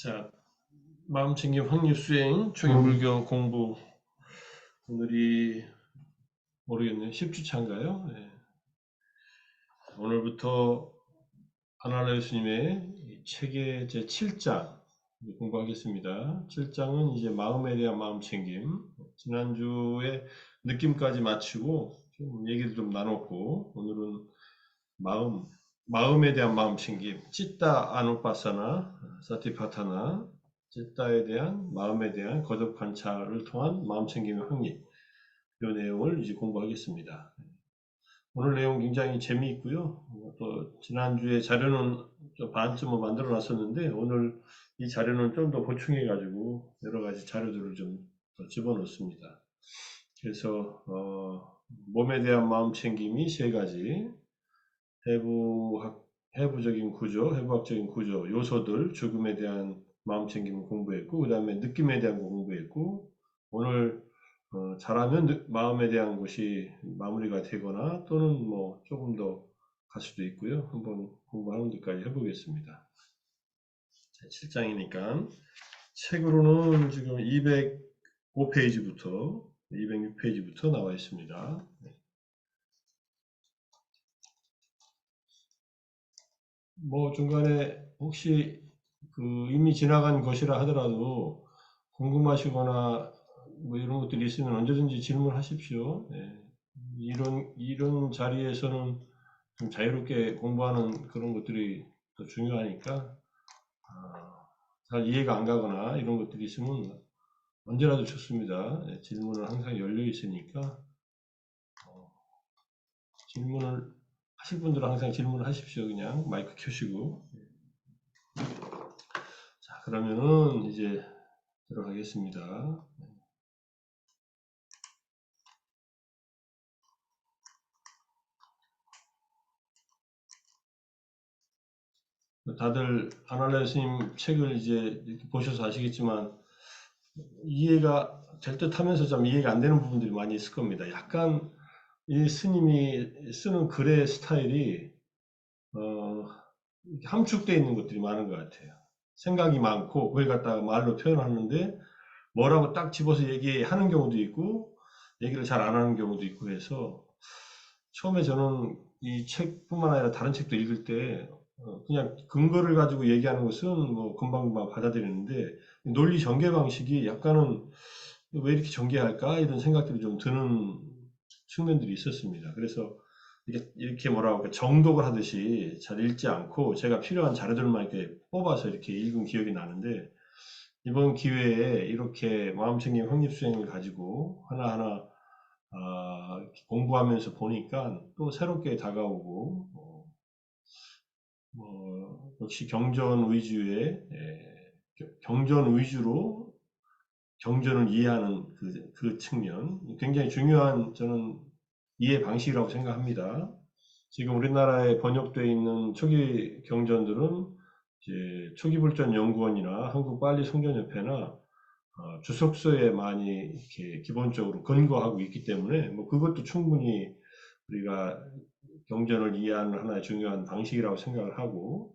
자, 마음챙김 확립수행 초기불교 공부. 오늘이 모르겠네요. 10주차인가요? 네. 오늘부터 아날레 스님의 책의 제 7장 공부하겠습니다. 7장은 이제 마음에 대한 마음챙김. 지난주에 느낌까지 마치고 좀 얘기를 좀 나눴고, 오늘은 마음에 대한 마음챙김, 찌따 아누파사나 사티파타나, 찌따에 대한 마음에 대한 거듭 관찰을 통한 마음챙김의 확립, 이 내용을 이제 공부하겠습니다. 오늘 내용 굉장히 재미있고요. 또 지난주에 자료는 좀 반쯤은 만들어 놨었는데, 오늘 이 자료는 좀 더 보충해 가지고 여러 가지 자료들을 좀 더 집어넣습니다. 그래서 몸에 대한 마음챙김이 세 가지, 해부적인 구조, 해부학적인 구조, 요소들, 죽음에 대한 마음챙김을 공부했고, 그 다음에 느낌에 대한 거 공부했고, 오늘 잘하면 마음에 대한 것이 마무리가 되거나 또는 뭐 조금 더 갈 수도 있고요. 한번 공부하는 데까지 해보겠습니다. 7장이니까 책으로는 지금 205페이지부터 206페이지부터 나와 있습니다. 뭐 중간에 혹시 이미 지나간 것이라 하더라도 궁금하시거나 뭐 이런 것들이 있으면 언제든지 질문하십시오. 네. 이런 자리에서는 좀 자유롭게 공부하는 그런 것들이 더 중요하니까, 잘 이해가 안 가거나 이런 것들이 있으면 언제라도 좋습니다. 네, 질문은 항상 열려 있으니까 질문을 하실 분들은 항상 질문을 하십시오. 그냥 마이크 켜시고. 자, 그러면은 이제 들어가겠습니다. 다들 아날레 스님 책을 이제 이렇게 보셔서 아시겠지만 이해가 될 듯 하면서 좀 이해가 안 되는 부분들이 많이 있을 겁니다. 약간 이 스님이 쓰는 글의 스타일이 함축되어 있는 것들이 많은 것 같아요. 생각이 많고 그걸 갖다가 말로 표현하는데 뭐라고 딱 집어서 얘기하는 경우도 있고 얘기를 잘 안 하는 경우도 있고 해서, 처음에 저는 이 책뿐만 아니라 다른 책도 읽을 때 그냥 근거를 가지고 얘기하는 것은 뭐 금방금방 받아들이는데 논리 전개 방식이 약간은 왜 이렇게 전개할까 이런 생각들이 좀 드는 측면들이 있었습니다. 그래서 이렇게 뭐라고 할까, 정독을 하듯이 잘 읽지 않고 제가 필요한 자료들만 이렇게 뽑아서 이렇게 읽은 기억이 나는데, 이번 기회에 이렇게 마음챙김 확립수행을 가지고 하나하나 공부하면서 보니까 또 새롭게 다가오고, 역시 경전 위주의, 경전 위주로 경전을 이해하는 그 측면, 굉장히 중요한 저는 이해 방식이라고 생각합니다. 지금 우리나라에 번역되어 있는 초기 경전들은 이제 초기불전연구원이나 한국빨리송전협회나 주석서에 많이 이렇게 기본적으로 근거하고 있기 때문에 뭐 그것도 충분히 우리가 경전을 이해하는 하나의 중요한 방식이라고 생각을 하고,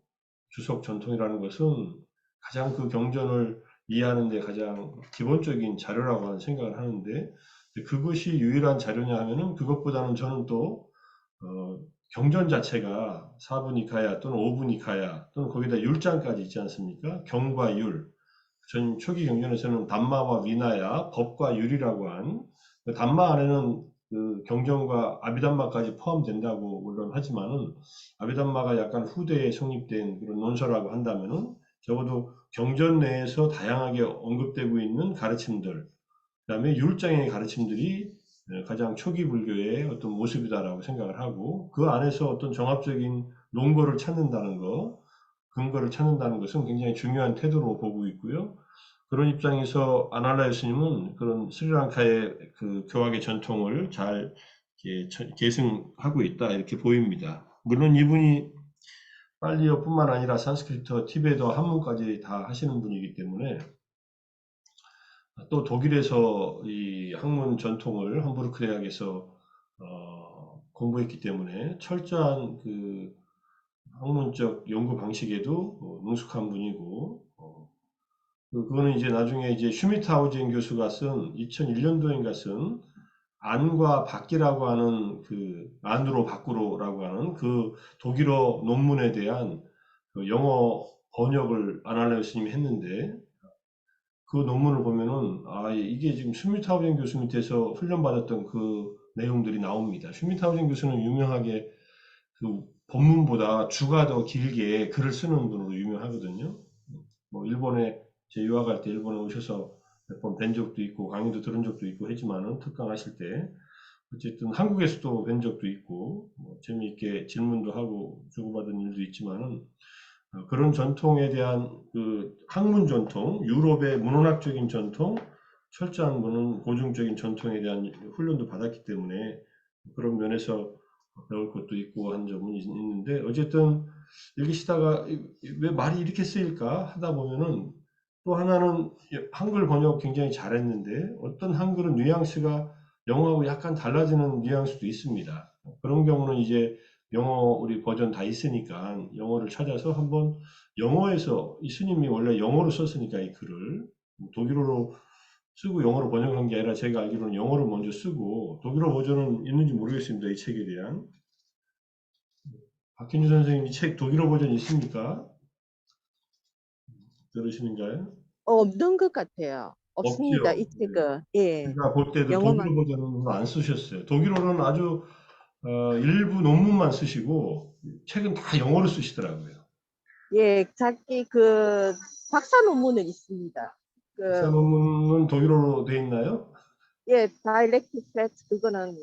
주석 전통이라는 것은 가장 그 경전을 이해하는 데 가장 기본적인 자료라고 하는 생각을 하는데, 그것이 유일한 자료냐 하면은 그것보다는 저는 또 경전 자체가 4분이카야 또는 5분이카야 또는 거기다 율장까지 있지 않습니까? 경과 율. 전 초기 경전에서는 담마와 위나야, 법과 율이라고 한, 그 담마 안에는 그 경전과 아비담마까지 포함된다고 물론 하지만은, 아비담마가 약간 후대에 성립된 그런 논서라고 한다면은 적어도 경전 내에서 다양하게 언급되고 있는 가르침들, 그다음에 율장의 가르침들이 가장 초기 불교의 어떤 모습이다라고 생각을 하고, 그 안에서 어떤 종합적인 논거를 찾는다는 것, 근거를 찾는다는 것은 굉장히 중요한 태도로 보고 있고요. 그런 입장에서 아날라이 스님은 그런 스리랑카의 그 교학의 전통을 잘 계승하고 있다 이렇게 보입니다. 물론 이분이 빨리어뿐만 아니라 산스크리트, 티베터, 한문까지 다 하시는 분이기 때문에, 또 독일에서 이 학문 전통을 함부르크 대학에서 공부했기 때문에 철저한 그 학문적 연구 방식에도 능숙한 분이고, 그거는 이제 나중에 이제 슈미트 하우징 교수가 쓴 2001년도인가 쓴 안과 밖이라고 하는 그 안으로 밖으로라고 하는 그 독일어 논문에 대한 그 영어 번역을 아날레 스님이 했는데 그 논문을 보면은 이게 지금 슈미트하우젠 교수 밑에서 훈련받았던 그 내용들이 나옵니다. 슈미트하우젠 교수는 유명하게 그 본문보다 주가 더 길게 글을 쓰는 분으로 유명하거든요. 뭐 일본에 제 유학할 때 일본에 오셔서 몇 번 뵌 적도 있고 강의도 들은 적도 있고 했지만은 특강하실 때 어쨌든 한국에서도 뵌 적도 있고 뭐 재미있게 질문도 하고 주고받은 일도 있지만은 그런 전통에 대한 그 학문 전통, 유럽의 문헌학적인 전통, 철저한 고증적인 전통에 대한 훈련도 받았기 때문에 그런 면에서 배울 것도 있고 한 점은 있는데 어쨌든 읽으시다가 왜 말이 이렇게 쓰일까 하다 보면은 또 하나는 한글 번역 굉장히 잘했는데 어떤 한글은 뉘앙스가 영어하고 약간 달라지는 뉘앙스도 있습니다. 그런 경우는 이제 영어 우리 버전 다 있으니까 영어를 찾아서 한번 영어에서 이 스님이 원래 영어로 썼으니까 이 글을 독일어로 쓰고 영어로 번역한 게 아니라 제가 알기로는 영어로 먼저 쓰고 독일어 버전은 있는지 모르겠습니다. 이 책에 대한. 박현주 선생님 이 책 독일어 버전 있습니까? 들으시는가요? 없는 것 같아요. 없습니다. 이 없지요. 네. 책은. 예. 제가 볼 때도 독일어 영어만. 버전은 안 쓰셨어요. 독일어는 아주 일부 논문만 쓰시고 책은 다 영어로 쓰시더라고요. 예, 자기 그 박사 논문은 있습니다. 박사 그, 논문은 독일어로 돼 있나요? 예, 다이렉트 프레스 그거는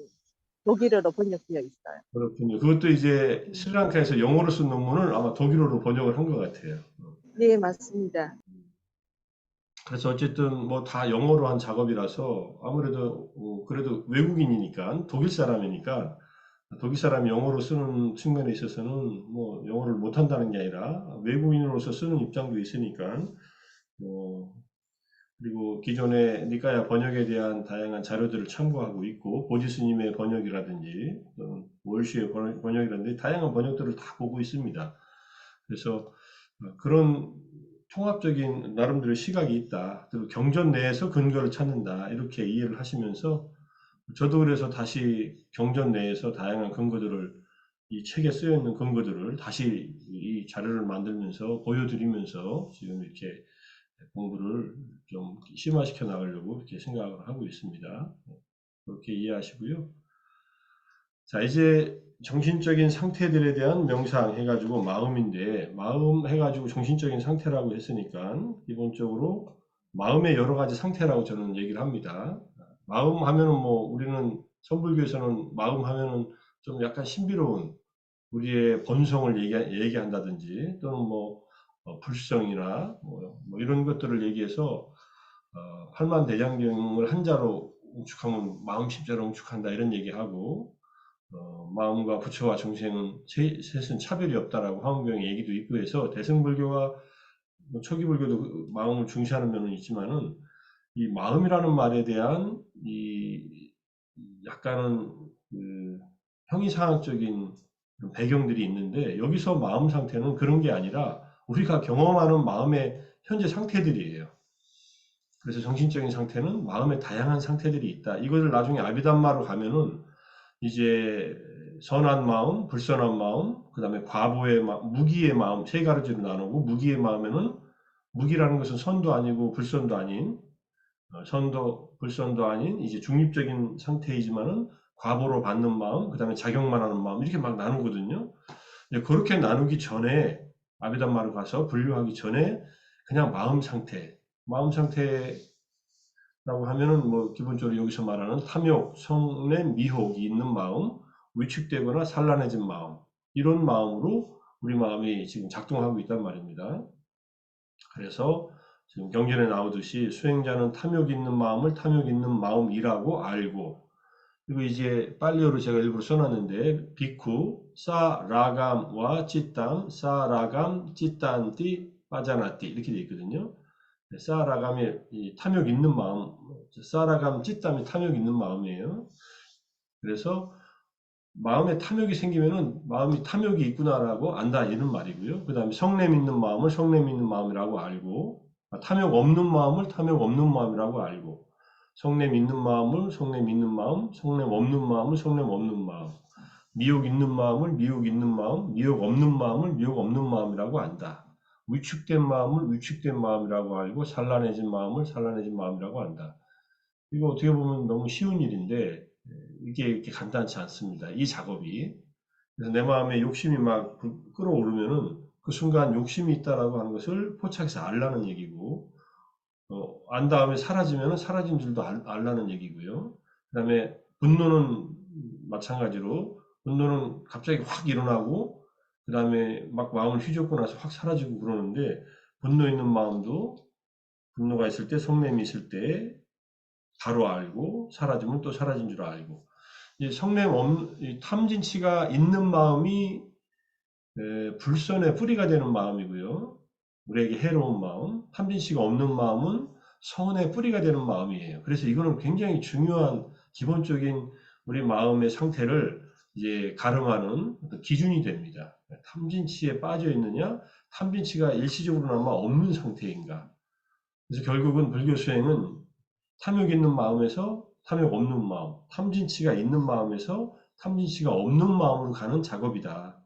독일어로 번역되어 있어요. 그렇군요. 그것도 이제 스리랑카에서 영어로 쓴 논문을 아마 독일어로 번역을 한 것 같아요. 네, 맞습니다. 그래서 어쨌든 뭐 다 영어로 한 작업이라서 아무래도 그래도 외국인이니까 독일 사람이니까 독일 사람이 영어로 쓰는 측면에 있어서는 뭐 영어를 못한다는 게 아니라 외국인으로서 쓰는 입장도 있으니까 뭐 그리고 기존의 니까야 번역에 대한 다양한 자료들을 참고하고 있고 보지 스님의 번역이라든지 또는 월시의 번역이라든지 다양한 번역들을 다 보고 있습니다. 그래서 그런 통합적인 나름대로 시각이 있다. 그리고 경전 내에서 근거를 찾는다. 이렇게 이해를 하시면서 저도 그래서 다시 경전 내에서 다양한 근거들을 이 책에 쓰여 있는 근거들을 다시 이 자료를 만들면서 보여드리면서 지금 이렇게 공부를 좀 심화시켜 나가려고 이렇게 생각을 하고 있습니다. 그렇게 이해하시고요. 자, 이제 정신적인 상태들에 대한 명상 해가지고 마음인데, 마음 해가지고 정신적인 상태라고 했으니까, 기본적으로 마음의 여러 가지 상태라고 저는 얘기를 합니다. 마음 하면은 뭐, 우리는 선불교에서는 마음 하면은 좀 약간 신비로운 우리의 본성을 얘기한다든지, 또는 뭐, 불성이나 뭐 이런 것들을 얘기해서, 팔만대장경을 한자로 응축하면 마음 십자로 응축한다 이런 얘기하고, 마음과 부처와 중생은 셋은 차별이 없다라고 화엄경의 얘기도 있고 해서 대승불교와 뭐 초기불교도 마음을 중시하는 면은 있지만은 이 마음이라는 말에 대한 이 약간은 그 형이상학적인 배경들이 있는데 여기서 마음 상태는 그런 게 아니라 우리가 경험하는 마음의 현재 상태들이에요. 그래서 정신적인 상태는 마음의 다양한 상태들이 있다. 이것을 나중에 아비담마로 가면은 이제 선한 마음, 불선한 마음, 그 다음에 과보의 마음, 무기의 마음 세 가지로 나누고 무기의 마음에는 무기라는 것은 선도 아니고 불선도 아닌 선도 불선도 아닌 이제 중립적인 상태이지만은 과보로 받는 마음, 그 다음에 작용만 하는 마음 이렇게 막 나누거든요. 그렇게 나누기 전에 아비담마로 가서 분류하기 전에 그냥 마음 상태라고 하면은 뭐 기본적으로 여기서 말하는 탐욕, 성내, 미혹이 있는 마음, 위축되거나 산란해진 마음 이런 마음으로 우리 마음이 지금 작동하고 있단 말입니다. 그래서 지금 경전에 나오듯이 수행자는 탐욕 있는 마음을 탐욕 있는 마음이라고 알고 그리고 이제 빨리어로 제가 일부러 써놨는데 비쿠 사라감와 찌땀 사라감 찌딴띠 빠자나띠 이렇게 돼 있거든요. 사라감이 이 탐욕 있는 마음, 사라감 찌땀이 탐욕 있는 마음이에요. 그래서 마음에 탐욕이 생기면은 마음이 탐욕이 있구나라고 안다 이런 말이고요. 그 다음에 성냄 있는 마음을 성냄 있는 마음이라고 알고 탐욕 없는 마음을 탐욕 없는 마음이라고 알고, 성냄 있는 마음을 성냄 있는 마음, 성냄 없는 마음을 성냄 없는 마음, 미혹 있는 마음을 미혹 있는 마음, 미혹 없는 마음을 미혹 없는 마음이라고 안다. 위축된 마음을 위축된 마음이라고 알고, 산란해진 마음을 산란해진 마음이라고 안다. 이거 어떻게 보면 너무 쉬운 일인데, 이게 이렇게 간단치 않습니다. 이 작업이. 그래서 내 마음에 욕심이 막 끌어오르면은 그 순간 욕심이 있다라고 하는 것을 포착해서 알라는 얘기고, 안 다음에 사라지면은 사라진 줄도 알라는 얘기고요. 그 다음에 분노는 마찬가지로, 분노는 갑자기 확 일어나고, 그 다음에 막 마음을 휘젓고 나서 확 사라지고 그러는데, 분노 있는 마음도 분노가 있을 때, 성냄이 있을 때 바로 알고, 사라지면 또 사라진 줄 알고, 이 성냄 없는, 이 탐진치가 있는 마음이 불선의 뿌리가 되는 마음이고요. 우리에게 해로운 마음, 탐진치가 없는 마음은 선의 뿌리가 되는 마음이에요. 그래서 이거는 굉장히 중요한 기본적인 우리 마음의 상태를 이제 가름하는 어떤 기준이 됩니다. 탐진치에 빠져 있느냐, 탐진치가 일시적으로나마 없는 상태인가. 그래서 결국은 불교 수행은 탐욕 있는 마음에서 탐욕 없는 마음, 탐진치가 있는 마음에서 탐진치가 없는 마음으로 가는 작업이다.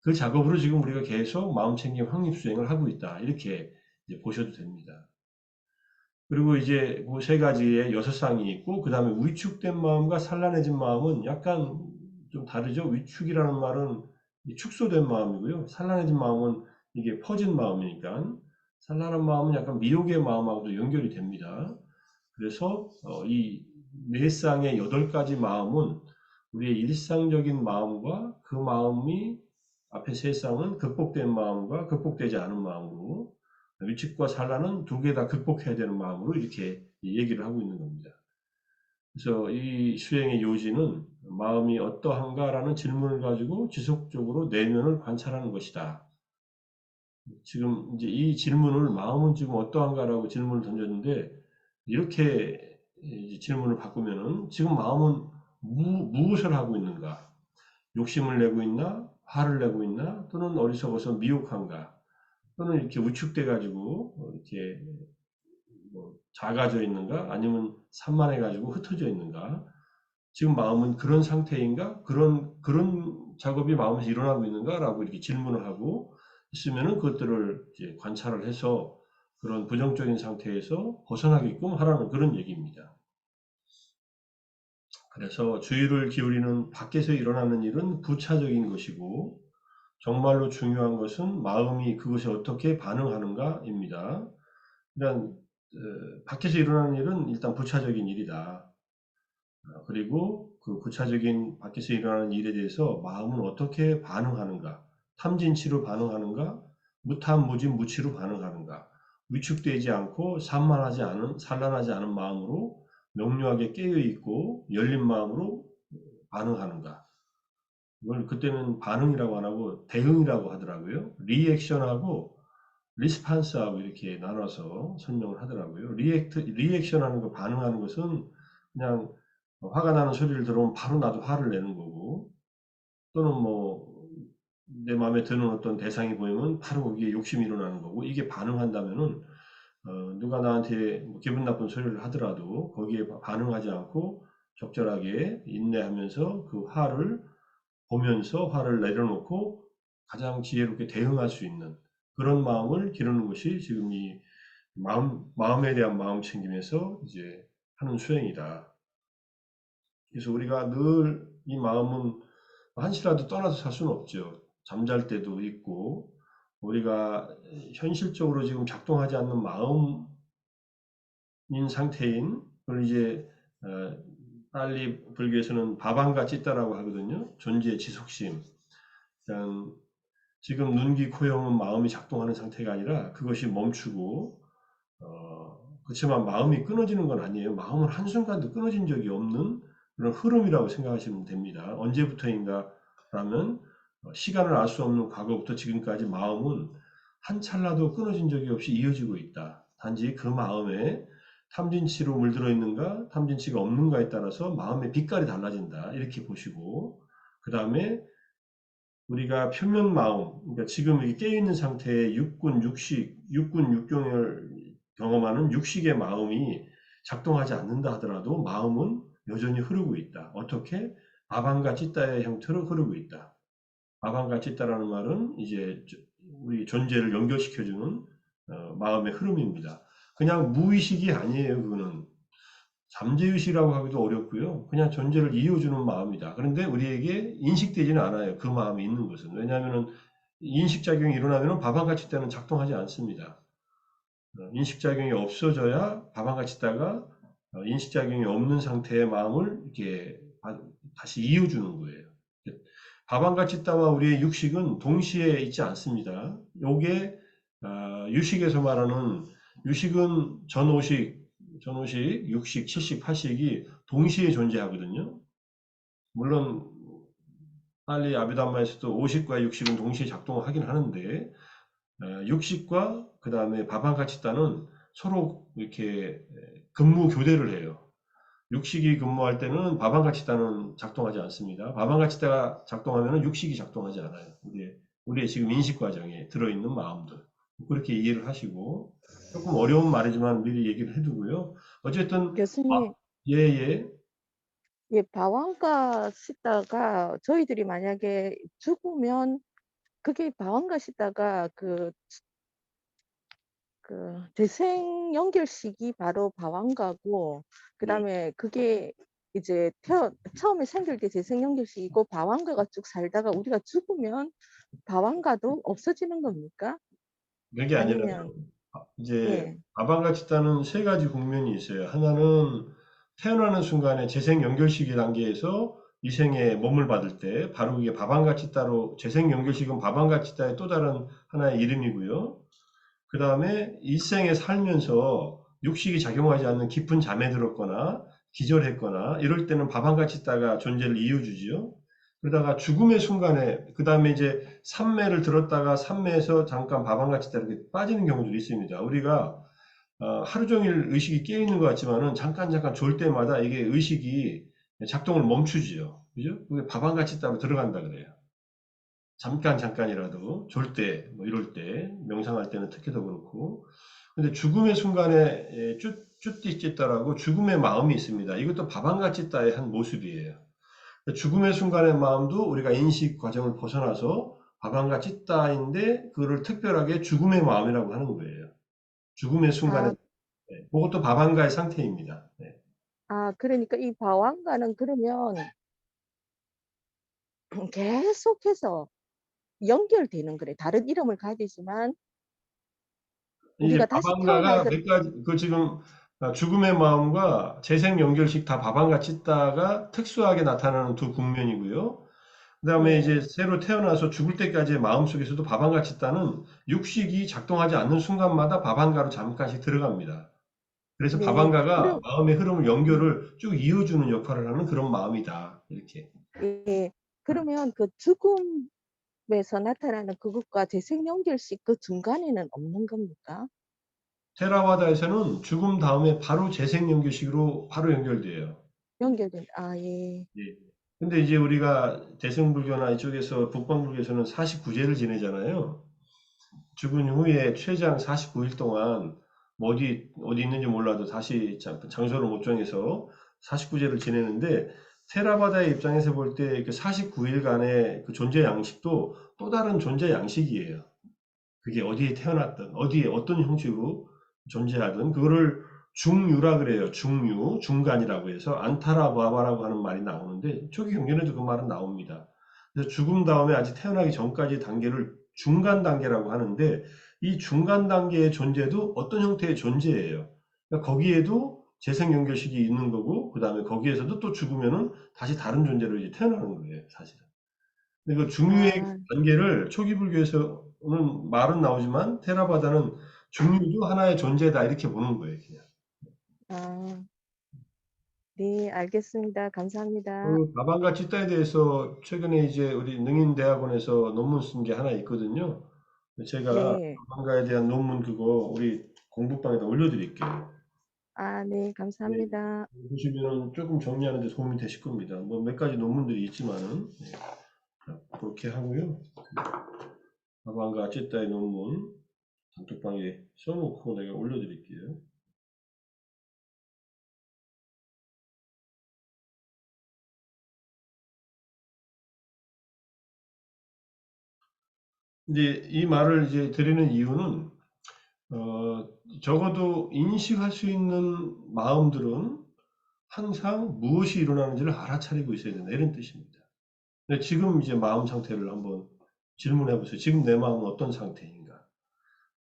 그 작업으로 지금 우리가 계속 마음챙김 확립수행을 하고 있다. 이렇게 이제 보셔도 됩니다. 그리고 이제 그 세 가지의 여섯 쌍이 있고, 그 다음에 위축된 마음과 산란해진 마음은 약간 좀 다르죠. 위축이라는 말은 축소된 마음이고요. 산란해진 마음은 이게 퍼진 마음이니까, 산란한 마음은 약간 미혹의 마음하고도 연결이 됩니다. 그래서 이 네 쌍의 여덟 가지 마음은 우리의 일상적인 마음과 그 마음이 앞에 세 쌍은 극복된 마음과 극복되지 않은 마음으로, 위축과 산란은 두 개 다 극복해야 되는 마음으로 이렇게 얘기를 하고 있는 겁니다. 그래서 이 수행의 요지는 마음이 어떠한가라는 질문을 가지고 지속적으로 내면을 관찰하는 것이다. 지금 이제 이 질문을 마음은 지금 어떠한가라고 질문을 던졌는데, 이렇게 질문을 바꾸면은 지금 마음은 무엇을 하고 있는가? 욕심을 내고 있나? 화를 내고 있나? 또는 어리석어서 미혹한가? 또는 이렇게 우축돼 가지고 이렇게 뭐 작아져 있는가? 아니면 산만해 가지고 흩어져 있는가? 지금 마음은 그런 상태인가? 그런 작업이 마음에서 일어나고 있는가라고 이렇게 질문을 하고 있으면은 그것들을 이제 관찰을 해서 그런 부정적인 상태에서 벗어나게끔 하라는 그런 얘기입니다. 그래서 주의를 기울이는 밖에서 일어나는 일은 부차적인 것이고, 정말로 중요한 것은 마음이 그것에 어떻게 반응하는가입니다. 그러니까 밖에서 일어나는 일은 일단 부차적인 일이다. 그리고 그 부차적인 밖에서 일어나는 일에 대해서 마음은 어떻게 반응하는가? 탐진치로 반응하는가? 무탐무진 무치로 반응하는가? 위축되지 않고 산란하지 않은 마음으로 명료하게 깨어 있고 열린 마음으로 반응하는가? 이걸 그때는 반응이라고 안 하고 대응이라고 하더라고요. 리액션하고 리스판스하고 이렇게 나눠서 설명을 하더라고요. 리액션하는 거, 반응하는 것은 그냥 화가 나는 소리를 들으면 바로 나도 화를 내는 거고, 또는 뭐 내 마음에 드는 어떤 대상이 보이면 바로 거기에 욕심이 일어나는 거고, 이게 반응한다면은 누가 나한테 뭐 기분 나쁜 소리를 하더라도 거기에 반응하지 않고 적절하게 인내하면서 그 화를 보면서 화를 내려놓고 가장 지혜롭게 대응할 수 있는 그런 마음을 기르는 것이 지금 이 마음에 대한 마음 챙김에서 이제 하는 수행이다. 그래서 우리가 늘 이 마음은 한시라도 떠나서 살 수는 없죠. 잠잘 때도 있고, 우리가 현실적으로 지금 작동하지 않는 마음인 상태인, 그걸 이제 빨리 불교에서는 바방같이 있다라고 하거든요. 존재의 지속심. 그냥 지금 눈, 귀, 코, 영은 마음이 작동하는 상태가 아니라 그것이 멈추고, 그렇지만 마음이 끊어지는 건 아니에요. 마음은 한순간도 끊어진 적이 없는 그런 흐름이라고 생각하시면 됩니다. 언제부터인가 라면 시간을 알 수 없는 과거부터 지금까지 마음은 한 찰나도 끊어진 적이 없이 이어지고 있다. 단지 그 마음에 탐진치로 물들어 있는가, 탐진치가 없는가에 따라서 마음의 빛깔이 달라진다. 이렇게 보시고, 그 다음에 우리가 표면 마음, 그러니까 지금 이 깨어있는 상태의 육군, 육경을 경험하는 육식의 마음이 작동하지 않는다 하더라도 마음은 여전히 흐르고 있다. 어떻게? 아방과 찌따의 형태로 흐르고 있다. 아방과 찌따라는 말은 이제 우리 존재를 연결시켜주는 마음의 흐름입니다. 그냥 무의식이 아니에요. 그거는 잠재의식이라고 하기도 어렵고요. 그냥 존재를 이어주는 마음이다. 그런데 우리에게 인식되지는 않아요. 그 마음이 있는 것은. 왜냐하면 인식작용이 일어나면 밥한가치 때는 작동하지 않습니다. 인식작용이 없어져야 밥한가치 다가 인식작용이 없는 상태의 마음을 이렇게 다시 이어주는 거예요. 밥한가치 다와 우리의 육식은 동시에 있지 않습니다. 요게 유식에서 말하는 유식은 전오식, 육식, 칠식, 팔식이 동시에 존재하거든요. 물론 빨리 아비담마에서도 오식과 육식은 동시에 작동을 하긴 하는데 육식과 그 다음에 바방가치다는 서로 이렇게 근무 교대를 해요. 육식이 근무할 때는 바방가치다는 작동하지 않습니다. 바방가치다가 작동하면 육식이 작동하지 않아요. 우리의 지금 인식 과정에 들어있는 마음들. 그렇게 이해를 하시고 조금 어려운 말이지만 미리 얘기를 해두고요. 어쨌든 교수님, 예, 예. 예, 방황가 씻다가 저희들이 만약에 죽으면 그게 방황가 씻다가 재생 연결식이 바로 방황가고, 네. 그다음에 그게 이제 처음에 생길 때 재생 연결식이고 방황가가 쭉 살다가 우리가 죽으면 방황가도 없어지는 겁니까? 그게 아니라요. 아니면 이제 예, 아방가치다는 세 가지 국면이 있어요. 하나는 태어나는 순간에 재생 연결식의 단계에서 이생에 몸을 받을 때 바로 이게 바방가치다로 재생 연결식은 바방가치다의 또 다른 하나의 이름이고요. 그 다음에 일생에 살면서 육식이 작용하지 않는 깊은 잠에 들었거나 기절했거나 이럴 때는 바방같이 있다가 존재를 이어주지요. 그러다가 죽음의 순간에 그 다음에 이제 산매를 들었다가 산매에서 잠깐 바방같이 있다 이렇게 빠지는 경우도 있습니다. 우리가 하루 종일 의식이 깨어 있는 것 같지만은 잠깐 졸 때마다 이게 의식이 작동을 멈추지요. 그죠? 그게 바방같이 있다로 들어간다 그래요. 잠깐이라도 졸 때, 뭐 이럴 때, 명상할 때는 특히 더 그렇고. 근데 죽음의 순간에 쭈띠찌따라고 죽음의 마음이 있습니다. 이것도 바방가찌따의 한 모습이에요. 죽음의 순간의 마음도 우리가 인식 과정을 벗어나서 바방가찌따인데 그거를 특별하게 죽음의 마음이라고 하는 거예요. 죽음의 순간에, 아, 그것도 바방가의 상태입니다. 네. 그러니까 이 방황가는 그러면 계속해서 연결되는 거래. 다른 이름을 가지지만 이제 우리가 다시 바방가가 태어나서 몇 가지, 그 지금 죽음의 마음과 재생 연결식 다 바방같이 있다가 특수하게 나타나는 두 국면이고요. 그 다음에 이제 예, 새로 태어나서 죽을 때까지의 마음 속에서도 바방같이 있다는 육식이 작동하지 않는 순간마다 바방가로 잠깐씩 들어갑니다. 그래서 네, 바방가가 그럼 마음의 흐름을 음, 연결을 쭉 이어주는 역할을 하는 그런 마음이다. 이렇게. 예, 그러면 그 죽음에서 나타나는 그것과 재생 연결식 그 중간에는 없는 겁니까? 테라와다에서는 죽음 다음에 바로 재생 연결식으로 바로 연결돼요. 연결된 예, 예. 근데 이제 우리가 대승불교나 이쪽에서 북방불교에서는 49제를 지내잖아요. 죽은 후에 최장 49일 동안 뭐 어디 있는지 몰라도 다시 장소를 못 정해서 49제를 지내는데 테라바다의 입장에서 볼 때 그 49일간의 그 존재 양식도 또 다른 존재 양식이에요. 그게 어디에 태어났든 어디에 어떤 형식으로 존재하든 그거를 중유라 그래요. 중유, 중간이라고 해서 안타라 바바라고 하는 말이 나오는데 초기 경전에도 그 말은 나옵니다. 그래서 죽음 다음에 아직 태어나기 전까지 단계를 중간 단계라고 하는데 이 중간 단계의 존재도 어떤 형태의 존재예요. 그러니까 거기에도 재생 연결식이 있는 거고 그 다음에 거기에서도 또 죽으면은 다시 다른 존재로 이제 태어나는 거예요, 사실은. 근데 그 중유의 아, 단계를 초기 불교에서는 말은 나오지만 테라바다는 중유도 하나의 존재다 이렇게 보는 거예요, 그냥. 아, 네, 알겠습니다. 감사합니다. 그 가방과 찌따에 대해서 최근에 이제 우리 능인대학원에서 논문 쓴 게 하나 있거든요. 제가 네, 가방가에 대한 논문 그거 우리 공부방에다 올려드릴게요. 네, 네. 감사합니다. 보시면 조금 정리하는 데 도움이 되실 겁니다. 뭐 몇 가지 논문들이 있지만은. 네. 그렇게 하고요. 바방과 찌따의 논문 단톡방에 써놓고 내가 올려드릴게요. 이제 이 말을 이제 드리는 이유는 적어도 인식할 수 있는 마음들은 항상 무엇이 일어나는지를 알아차리고 있어야 된다 이런 뜻입니다. 근데 지금 이제 마음 상태를 한번 질문해 보세요. 지금 내 마음은 어떤 상태인가?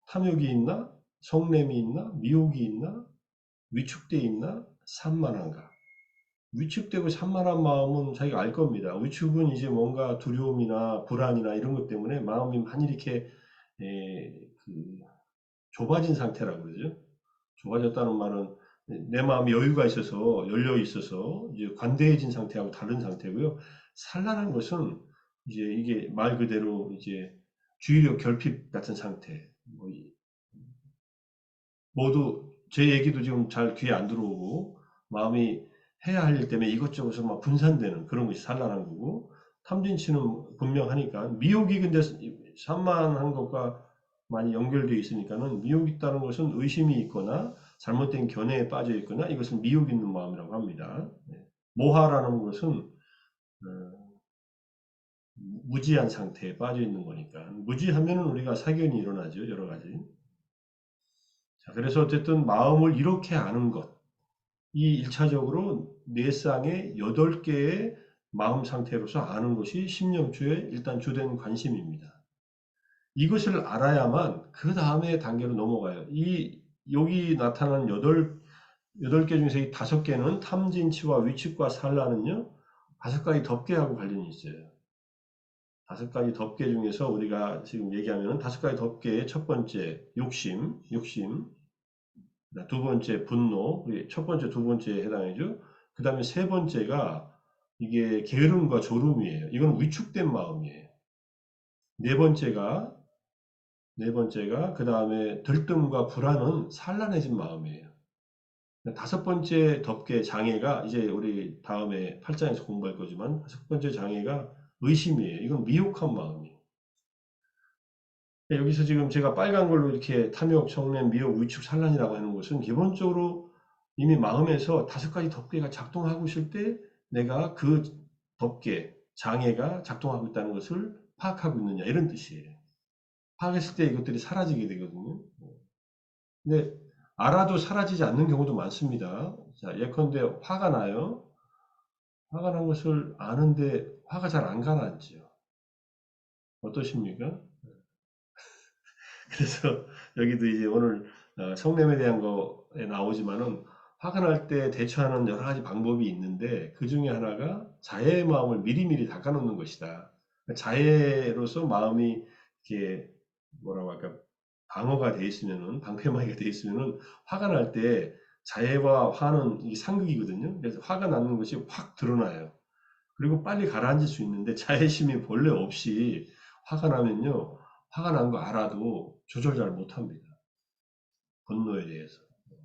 탐욕이 있나? 성냄이 있나? 미혹이 있나? 위축돼 있나? 산만한가? 위축되고 산만한 마음은 자기가 알 겁니다. 위축은 이제 뭔가 두려움이나 불안이나 이런 것 때문에 마음이 많이 이렇게 그 좁아진 상태라고 그러죠. 좁아졌다는 말은 내 마음이 여유가 있어서 열려 있어서 이제 관대해진 상태하고 다른 상태고요. 산란한 것은 이제 이게 말 그대로 이제 주의력 결핍 같은 상태. 모두 제 얘기도 지금 잘 귀에 안 들어오고 마음이 해야 할 일 때문에 이것저것을 막 분산되는 그런 것이 산란한 거고 탐진치는 분명하니까 미혹이 근데 산만한 것과 많이 연결되어 있으니까는 미혹이 있다는 것은 의심이 있거나 잘못된 견해에 빠져 있거나 이것은 미혹 있는 마음이라고 합니다. 모하라는 것은 무지한 상태에 빠져 있는 거니까 무지하면은 우리가 사견이 일어나죠 여러 가지. 자, 그래서 어쨌든 마음을 이렇게 아는 것. 이 일차적으로 내 쌍의 8개의 마음 상태로서 아는 것이 신념주의 일단 주된 관심입니다. 이것을 알아야만 그 다음에 단계로 넘어가요. 여기 나타난 8개 중에서 이 5개는 탐진치와 위축과 산란은요, 5가지 덮개하고 관련이 있어요. 5가지 덮개 중에서 우리가 지금 얘기하면 5가지 덮개의 첫 번째, 욕심, 두 번째 분노, 첫 번째, 두 번째에 해당이죠. 그 다음에 세 번째가 이게 게으름과 졸음이에요. 이건 위축된 마음이에요. 네 번째가 그 다음에 들뜸과 불안은 산란해진 마음이에요. 다섯 번째 덮개 장애가 이제 우리 다음에 8장에서 공부할 거지만 다섯 번째 장애가 의심이에요. 이건 미혹한 마음이에요. 여기서 지금 제가 빨간 걸로 이렇게 탐욕, 성냄, 미혹, 위축, 산란이라고 하는 것은 기본적으로 이미 마음에서 5가지 덮개가 작동하고 있을 때 내가 그 덮개, 장애가 작동하고 있다는 것을 파악하고 있느냐 이런 뜻이에요. 파악했을 때 이것들이 사라지게 되거든요. 근데 알아도 사라지지 않는 경우도 많습니다. 자, 예컨대 화가 나요. 화가 난 것을 아는데 화가 잘 안 가라앉죠. 어떠십니까? 그래서 여기도 이제 오늘 성냄에 대한 거에 나오지만은 화가 날 때 대처하는 여러 가지 방법이 있는데 그 중에 하나가 자해의 마음을 미리미리 닦아놓는 것이다. 자해로서 마음이 이렇게 뭐라고 할까 방어가 돼 있으면은 방패막이가 돼 있으면은 화가 날 때 자해와 화는 이 상극이거든요. 그래서 화가 나는 것이 확 드러나요. 그리고 빨리 가라앉을 수 있는데 자해심이 본래 없이 화가 나면요. 화가 난 거 알아도 조절 잘 못합니다. 분노에 대해서.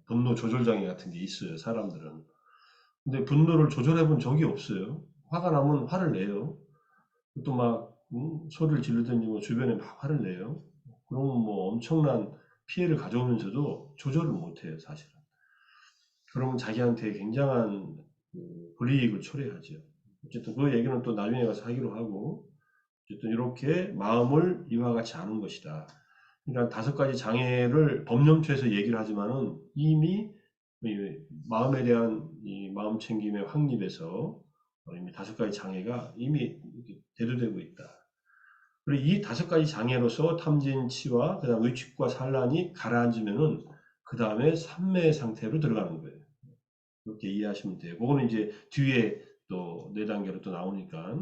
분노 조절장애 같은 게 있어요, 사람들은. 근데 분노를 조절해 본 적이 없어요. 화가 나면 화를 내요. 또 막, 소리를 지르든지 뭐 주변에 막 화를 내요. 그러면 뭐 엄청난 피해를 가져오면서도 조절을 못해요, 사실은. 그러면 자기한테 굉장한 불이익을 초래하죠. 어쨌든 그 얘기는 또 나중에 가서 하기로 하고, 어쨌든 이렇게 마음을 이와 같이 아는 것이다. 그러니까 5가지 장애를 법령처에서 얘기를 하지만은 이미 마음에 대한 이 마음 챙김의 확립에서 이미 5가지 장애가 이미 대두되고 있다. 그리고 이 5가지 장애로서 탐진치와 그다음 의축과 산란이 가라앉으면은 그 다음에 삼매 상태로 들어가는 거예요. 그렇게 이해하시면 돼요. 그거는 이제 뒤에 또 4단계로 또 나오니까.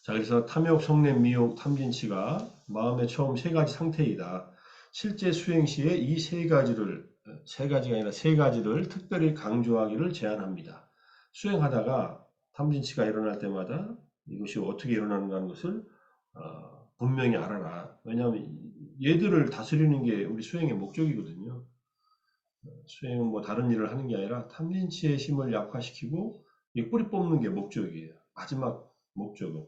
자, 그래서 탐욕, 성냄, 미혹, 탐진치가 마음의 처음 3가지 상태이다. 실제 수행 시에 이 3가지를, 3가지가 아니라 3가지를 특별히 강조하기를 제안합니다. 수행하다가 탐진치가 일어날 때마다 이것이 어떻게 일어나는가 하는 것을 분명히 알아라. 왜냐하면 얘들을 다스리는 게 우리 수행의 목적이거든요. 수행은 뭐 다른 일을 하는 게 아니라 탐진치의 힘을 약화시키고 뿌리 뽑는 게 목적이에요. 마지막 목적은.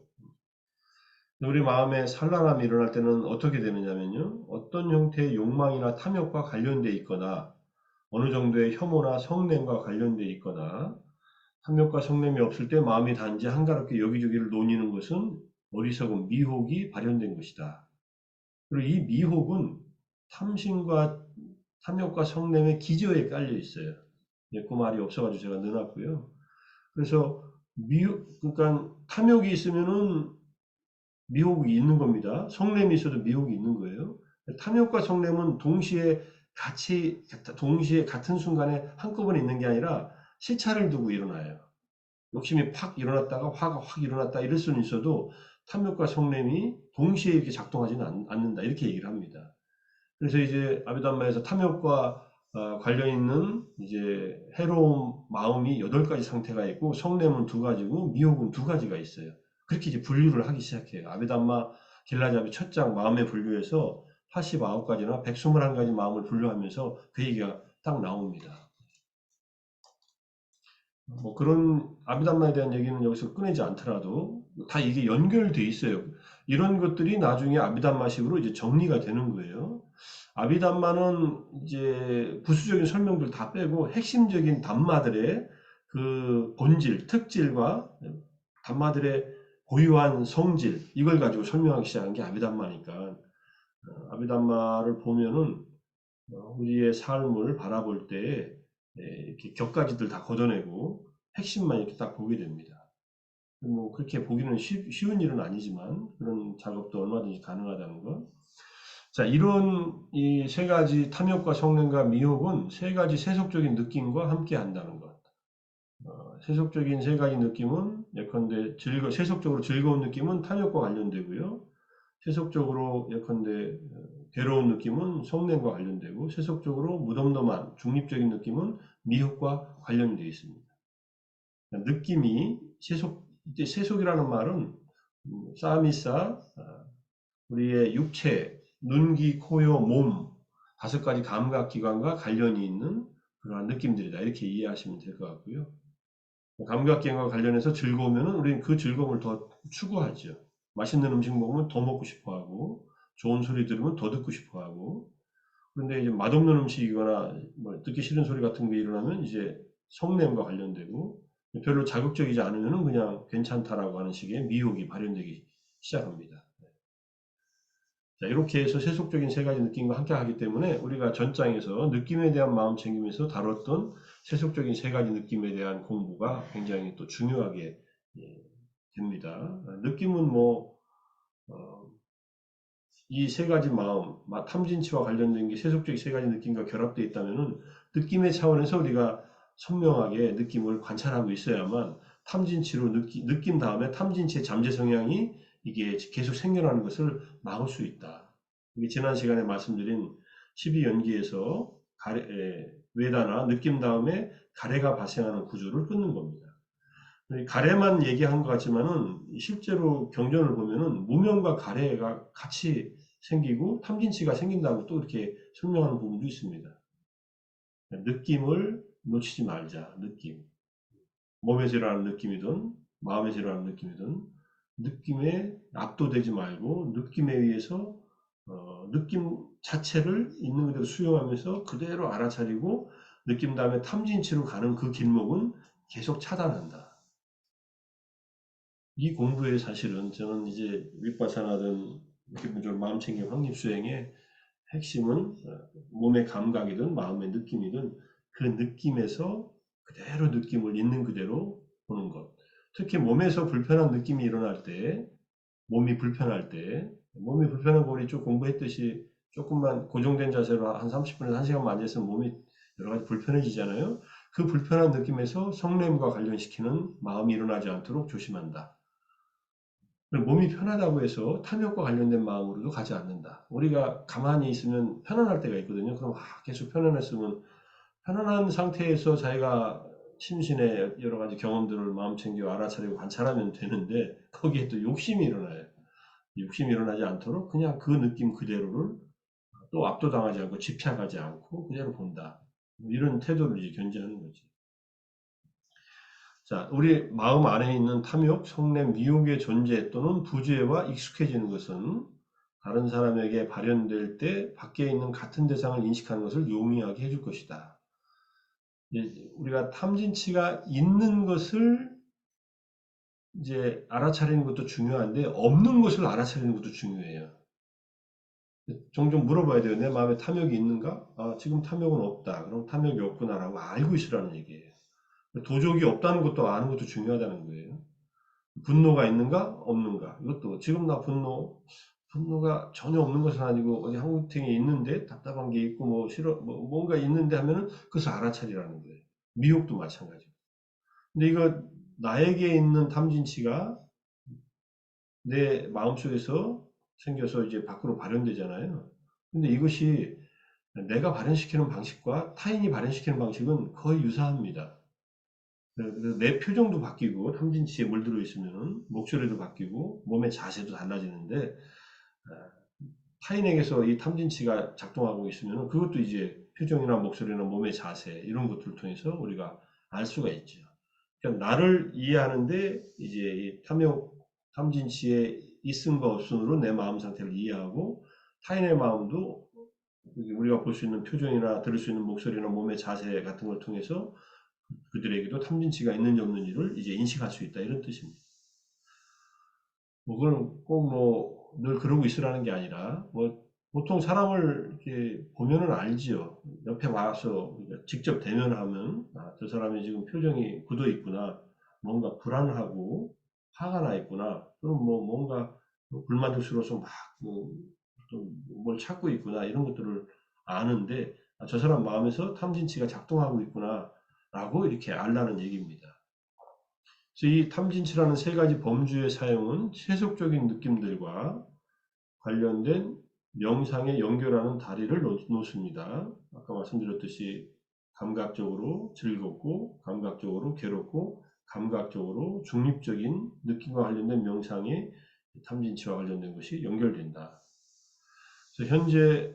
우리 마음에 산란함이 일어날 때는 어떻게 되느냐면요. 어떤 형태의 욕망이나 탐욕과 관련돼 있거나 어느 정도의 혐오나 성냄과 관련돼 있거나 탐욕과 성냄이 없을 때 마음이 단지 한가롭게 여기저기를 노니는 것은 어리석은 미혹이 발현된 것이다. 그리고 이 미혹은 탐심과 탐욕과 성냄의 기저에 깔려 있어요. 그 말이 없어가지고 제가 넣어놨고요. 그래서 그러니까 탐욕이 있으면은 미혹이 있는 겁니다. 성냄이 있어도 미혹이 있는 거예요. 탐욕과 성냄은 동시에 같은 순간에 한꺼번에 있는 게 아니라 시차를 두고 일어나요. 욕심이 팍 일어났다가 화가 확 일어났다 이럴 수는 있어도 탐욕과 성냄이 동시에 이렇게 작동하지는 않는다 이렇게 얘기를 합니다. 그래서 이제 아비담마에서 탐욕과 관련 있는 이제 해로운 마음이 8가지 상태가 있고 성냄은 2가지고 미혹은 2가지가 있어요. 그렇게 이제 분류를 하기 시작해요. 아비담마 길라잡이 첫 장 마음의 분류에서 89가지나 121가지 마음을 분류하면서 그 얘기가 딱 나옵니다. 뭐 그런 아비담마에 대한 얘기는 여기서 꺼내지 않더라도 다 이게 연결돼 있어요. 이런 것들이 나중에 아비담마식으로 이제 정리가 되는 거예요. 아비담마는 이제 부수적인 설명들 다 빼고 핵심적인 담마들의 그 본질, 특질과 담마들의 고유한 성질 이걸 가지고 설명하기 시작한 게 아비담마니까 아비담마를 보면은 우리의 삶을 바라볼 때 이렇게 격가지들 다 걷어내고 핵심만 이렇게 딱 보게 됩니다. 뭐 그렇게 보기는 쉬운 일은 아니지만 그런 작업도 얼마든지 가능하다는 것. 자, 이런 이 3가지 탐욕과 성냄과 미혹은 3가지 세속적인 느낌과 함께 한다는 것. 세속적인 3가지 느낌은 예컨대 세속적으로 즐거운 느낌은 탐욕과 관련되고요. 세속적으로 예컨대 괴로운 느낌은 성냄과 관련되고 세속적으로 무덤덤한 중립적인 느낌은 미혹과 관련되어 있습니다. 느낌이 세속이라는 말은 사미사 우리의 육체, 눈, 귀, 코, 요, 몸 5가지 감각기관과 관련이 있는 그러한 느낌들이다. 이렇게 이해하시면 될 것 같고요. 감각기관과 관련해서 즐거우면 우리는 그 즐거움을 더 추구하죠. 맛있는 음식 먹으면 더 먹고 싶어 하고, 좋은 소리 들으면 더 듣고 싶어 하고, 그런데 이제 맛없는 음식이거나 뭐 듣기 싫은 소리 같은 게 일어나면 이제 성냄과 관련되고, 별로 자극적이지 않으면 그냥 괜찮다라고 하는 식의 미혹이 발현되기 시작합니다. 자, 이렇게 해서 세속적인 3가지 느낌과 함께 하기 때문에 우리가 전장에서 느낌에 대한 마음 챙김에서 다뤘던 세속적인 3가지 느낌에 대한 공부가 굉장히 또 중요하게 됩니다. 느낌은 뭐 이 3가지 마음, 탐진치와 관련된 게 세속적인 3가지 느낌과 결합되어 있다면은 느낌의 차원에서 우리가 선명하게 느낌을 관찰하고 있어야만 탐진치로 느낌 다음에 탐진치의 잠재 성향이 이게 계속 생겨나는 것을 막을 수 있다. 이게 지난 시간에 말씀드린 12연기에서 외다나 느낌 다음에 가래가 발생하는 구조를 끊는 겁니다. 가래만 얘기한 것 같지만은 실제로 경전을 보면은 무명과 가래가 같이 생기고 탐진치가 생긴다고 또 이렇게 설명하는 부분도 있습니다. 느낌을 놓치지 말자. 느낌. 몸에서 일어나는 느낌이든 마음에서 일어나는 느낌이든 느낌에 압도되지 말고 느낌에 의해서 느낌 자체를 있는 그대로 수용하면서 그대로 알아차리고 느낌 다음에 탐진치로 가는 그 길목은 계속 차단한다. 이 공부에 사실은 저는 이제 윗바사나든 기본적으로 마음챙김 확립수행의 핵심은 몸의 감각이든 마음의 느낌이든 그 느낌에서 그대로 느낌을 있는 그대로 보는 것. 특히 몸에서 불편한 느낌이 일어날 때, 몸이 불편할 때, 몸이 불편한 거 우리 쭉 공부했듯이 조금만 고정된 자세로 한 30분에서 1시간만 앉아있으면 몸이 여러 가지 불편해지잖아요. 그 불편한 느낌에서 성냄과 관련시키는 마음이 일어나지 않도록 조심한다. 몸이 편하다고 해서 탐욕과 관련된 마음으로도 가지 않는다. 우리가 가만히 있으면 편안할 때가 있거든요. 그럼 계속 편안했으면 편안한 상태에서 자기가 심신의 여러 가지 경험들을 마음 챙겨 알아차리고 관찰하면 되는데 거기에 또 욕심이 일어나요. 욕심이 일어나지 않도록 그냥 그 느낌 그대로를 또 압도당하지 않고 집착하지 않고 그대로 본다. 이런 태도를 이제 견지하는 거지. 자, 우리 마음 안에 있는 탐욕, 성냄, 미혹의 존재 또는 부재와 익숙해지는 것은 다른 사람에게 발현될 때 밖에 있는 같은 대상을 인식하는 것을 용이하게 해줄 것이다. 우리가 탐진치가 있는 것을 이제 알아차리는 것도 중요한데 없는 것을 알아차리는 것도 중요해요. 종종 물어봐야 돼요. 내 마음에 탐욕이 있는가? 아, 지금 탐욕은 없다. 그럼 탐욕이 없구나라고 알고 있으라는 얘기예요. 도적이 없다는 것도 아는 것도 중요하다는 거예요. 분노가 있는가? 없는가? 이것도 지금 나 분노가 전혀 없는 것은 아니고 어디 한구탱이 있는데 답답한 게 있고 뭐 싫어 뭐 뭔가 있는데 하면은 그것을 알아차리라는 거예요. 미혹도 마찬가지고. 근데 이거 나에게 있는 탐진치가 내 마음속에서 생겨서 이제 밖으로 발현되잖아요. 근데 이것이 내가 발현시키는 방식과 타인이 발현시키는 방식은 거의 유사합니다. 그래서 내 표정도 바뀌고 탐진치에 물들어 있으면 목소리도 바뀌고 몸의 자세도 달라지는데 타인에게서 이 탐진치가 작동하고 있으면 그것도 이제 표정이나 목소리나 몸의 자세 이런 것들을 통해서 우리가 알 수가 있죠. 그러니까 나를 이해하는데 이제 이 탐진치의 있음과 없음으로 내 마음 상태를 이해하고 타인의 마음도 우리가 볼 수 있는 표정이나 들을 수 있는 목소리나 몸의 자세 같은 걸 통해서 그들에게도 탐진치가 있는지 없는지를 이제 인식할 수 있다 이런 뜻입니다. 뭐 그건 꼭 뭐 늘 그러고 있으라는 게 아니라 뭐 보통 사람을 이렇게 보면은 알지요. 옆에 와서 직접 대면하면 아, 저 사람이 지금 표정이 굳어 있구나. 뭔가 불안하고 화가 나 있구나. 그럼 뭐 뭔가 불만족스러워서 막뭘 찾고 있구나. 이런 것들을 아는데 아, 저 사람 마음에서 탐진치가 작동하고 있구나. 라고 이렇게 알라는 얘기입니다. 그래서 이 탐진치라는 세 가지 범주의 사용은 세속적인 느낌들과 관련된 명상에 연결하는 다리를 놓습니다. 아까 말씀드렸듯이 감각적으로 즐겁고, 감각적으로 괴롭고, 감각적으로 중립적인 느낌과 관련된 명상에 탐진치와 관련된 것이 연결된다. 그래서 현재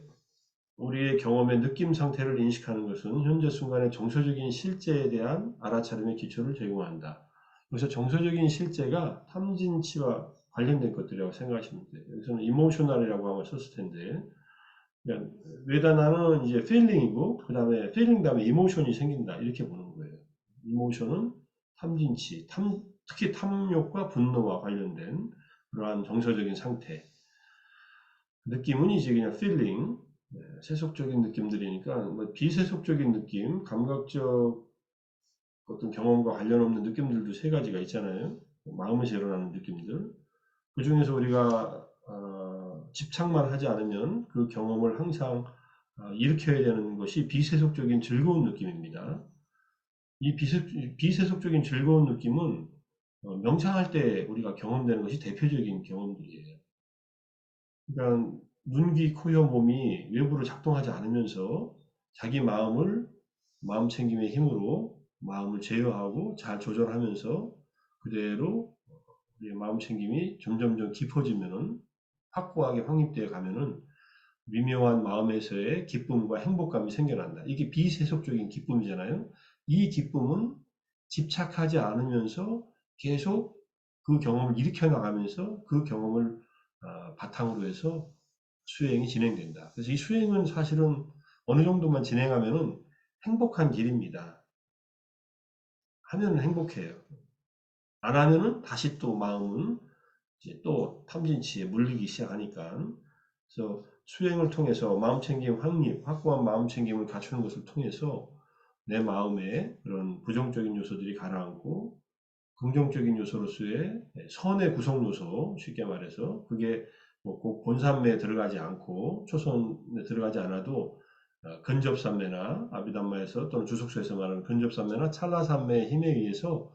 우리의 경험의 느낌 상태를 인식하는 것은 현재 순간의 정서적인 실제에 대한 알아차림의 기초를 제공한다. 그래서 정서적인 실제가 탐진치와 관련된 것들이라고 생각하시면 돼요. 여기서는 이모셔널이라고 아마 썼을 텐데, 그러니까 외단어는 이제 feeling이고, 그 다음에 feeling 다음에 emotion이 생긴다 이렇게 보는 거예요. emotion은 탐진치, 특히 탐욕과 분노와 관련된 그러한 정서적인 상태. 느낌은 이제 그냥 feeling, 세속적인 느낌들이니까 뭐 비세속적인 느낌, 감각적 어떤 경험과 관련 없는 느낌들도 세 가지가 있잖아요. 마음에서 일어나는 느낌들. 그 중에서 우리가 집착만 하지 않으면 그 경험을 항상 일으켜야 되는 것이 비세속적인 즐거운 느낌입니다. 이 비세속적인 즐거운 느낌은 명상할 때 우리가 경험되는 것이 대표적인 경험들이에요. 그러니까 눈, 귀, 코, 혀, 몸이 외부로 작동하지 않으면서 자기 마음 챙김의 힘으로 마음을 제어하고 잘 조절하면서 그대로 우리의 마음 챙김이 점점점 깊어지면은 확고하게 확립되어 가면은 미묘한 마음에서의 기쁨과 행복감이 생겨난다. 이게 비세속적인 기쁨이잖아요. 이 기쁨은 집착하지 않으면서 계속 그 경험을 일으켜 나가면서 그 경험을 바탕으로 해서 수행이 진행된다. 그래서 이 수행은 사실은 어느 정도만 진행하면은 행복한 길입니다. 하면은 행복해요. 안 하면은 다시 또 마음은 이제 또 탐진치에 물리기 시작하니까. 그래서 수행을 통해서 마음챙김 확립, 확고한 마음챙김을 갖추는 것을 통해서 내 마음에 그런 부정적인 요소들이 가라앉고 긍정적인 요소로서의 선의 구성 요소, 쉽게 말해서 그게 뭐꼭 본산매에 들어가지 않고 초선에 들어가지 않아도 근접산매나 아비담마에서 또는 주석서에서 말하는 근접산매나 찰나산매의 힘에 의해서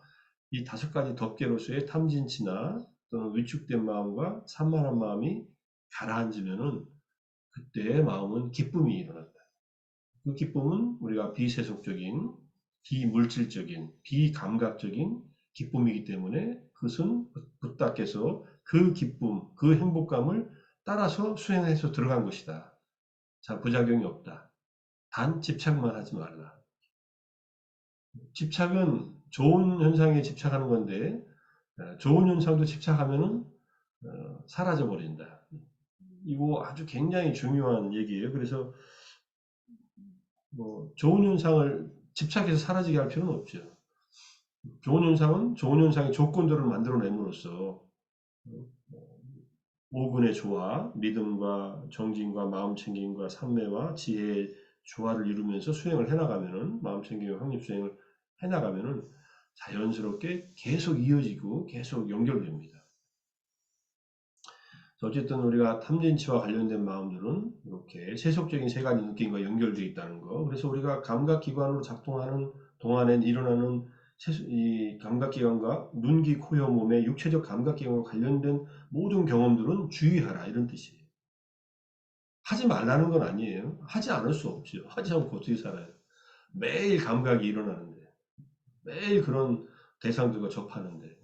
이 다섯 가지 덮개로서의 탐진치나 또는 위축된 마음과 산만한 마음이 가라앉으면은 그때의 마음은 기쁨이 일어난다. 그 기쁨은 우리가 비세속적인, 비물질적인, 비감각적인 기쁨이기 때문에 그것은 부탁께서 그 기쁨, 그 행복감을 따라서 수행해서 들어간 것이다. 자, 부작용이 없다. 단 집착만 하지 말라. 집착은 좋은 현상에 집착하는 건데 좋은 현상도 집착하면은 사라져 버린다. 이거 아주 굉장히 중요한 얘기예요. 그래서 뭐 좋은 현상을 집착해서 사라지게 할 필요는 없죠. 좋은 현상은 좋은 현상의 조건들을 만들어냄으로써 오근의 조화, 믿음과 정진과 마음챙김과 삼매와 지혜의 조화를 이루면서 수행을 해나가면은 마음챙김과 확립수행을 해나가면은 자연스럽게 계속 이어지고 계속 연결됩니다. 어쨌든 우리가 탐진치와 관련된 마음들은 이렇게 세속적인 세 가지 느낌과 연결되어 있다는 거. 그래서 우리가 감각기관으로 작동하는 동안에 일어나는 이 감각기관과 눈, 귀, 코, 혀, 몸의 육체적 감각기관과 관련된 모든 경험들은 주의하라 이런 뜻이에요. 하지 말라는 건 아니에요. 하지 않을 수 없죠. 하지 않고 어떻게 살아요. 매일 감각이 일어나는데 매일 그런 대상들과 접하는데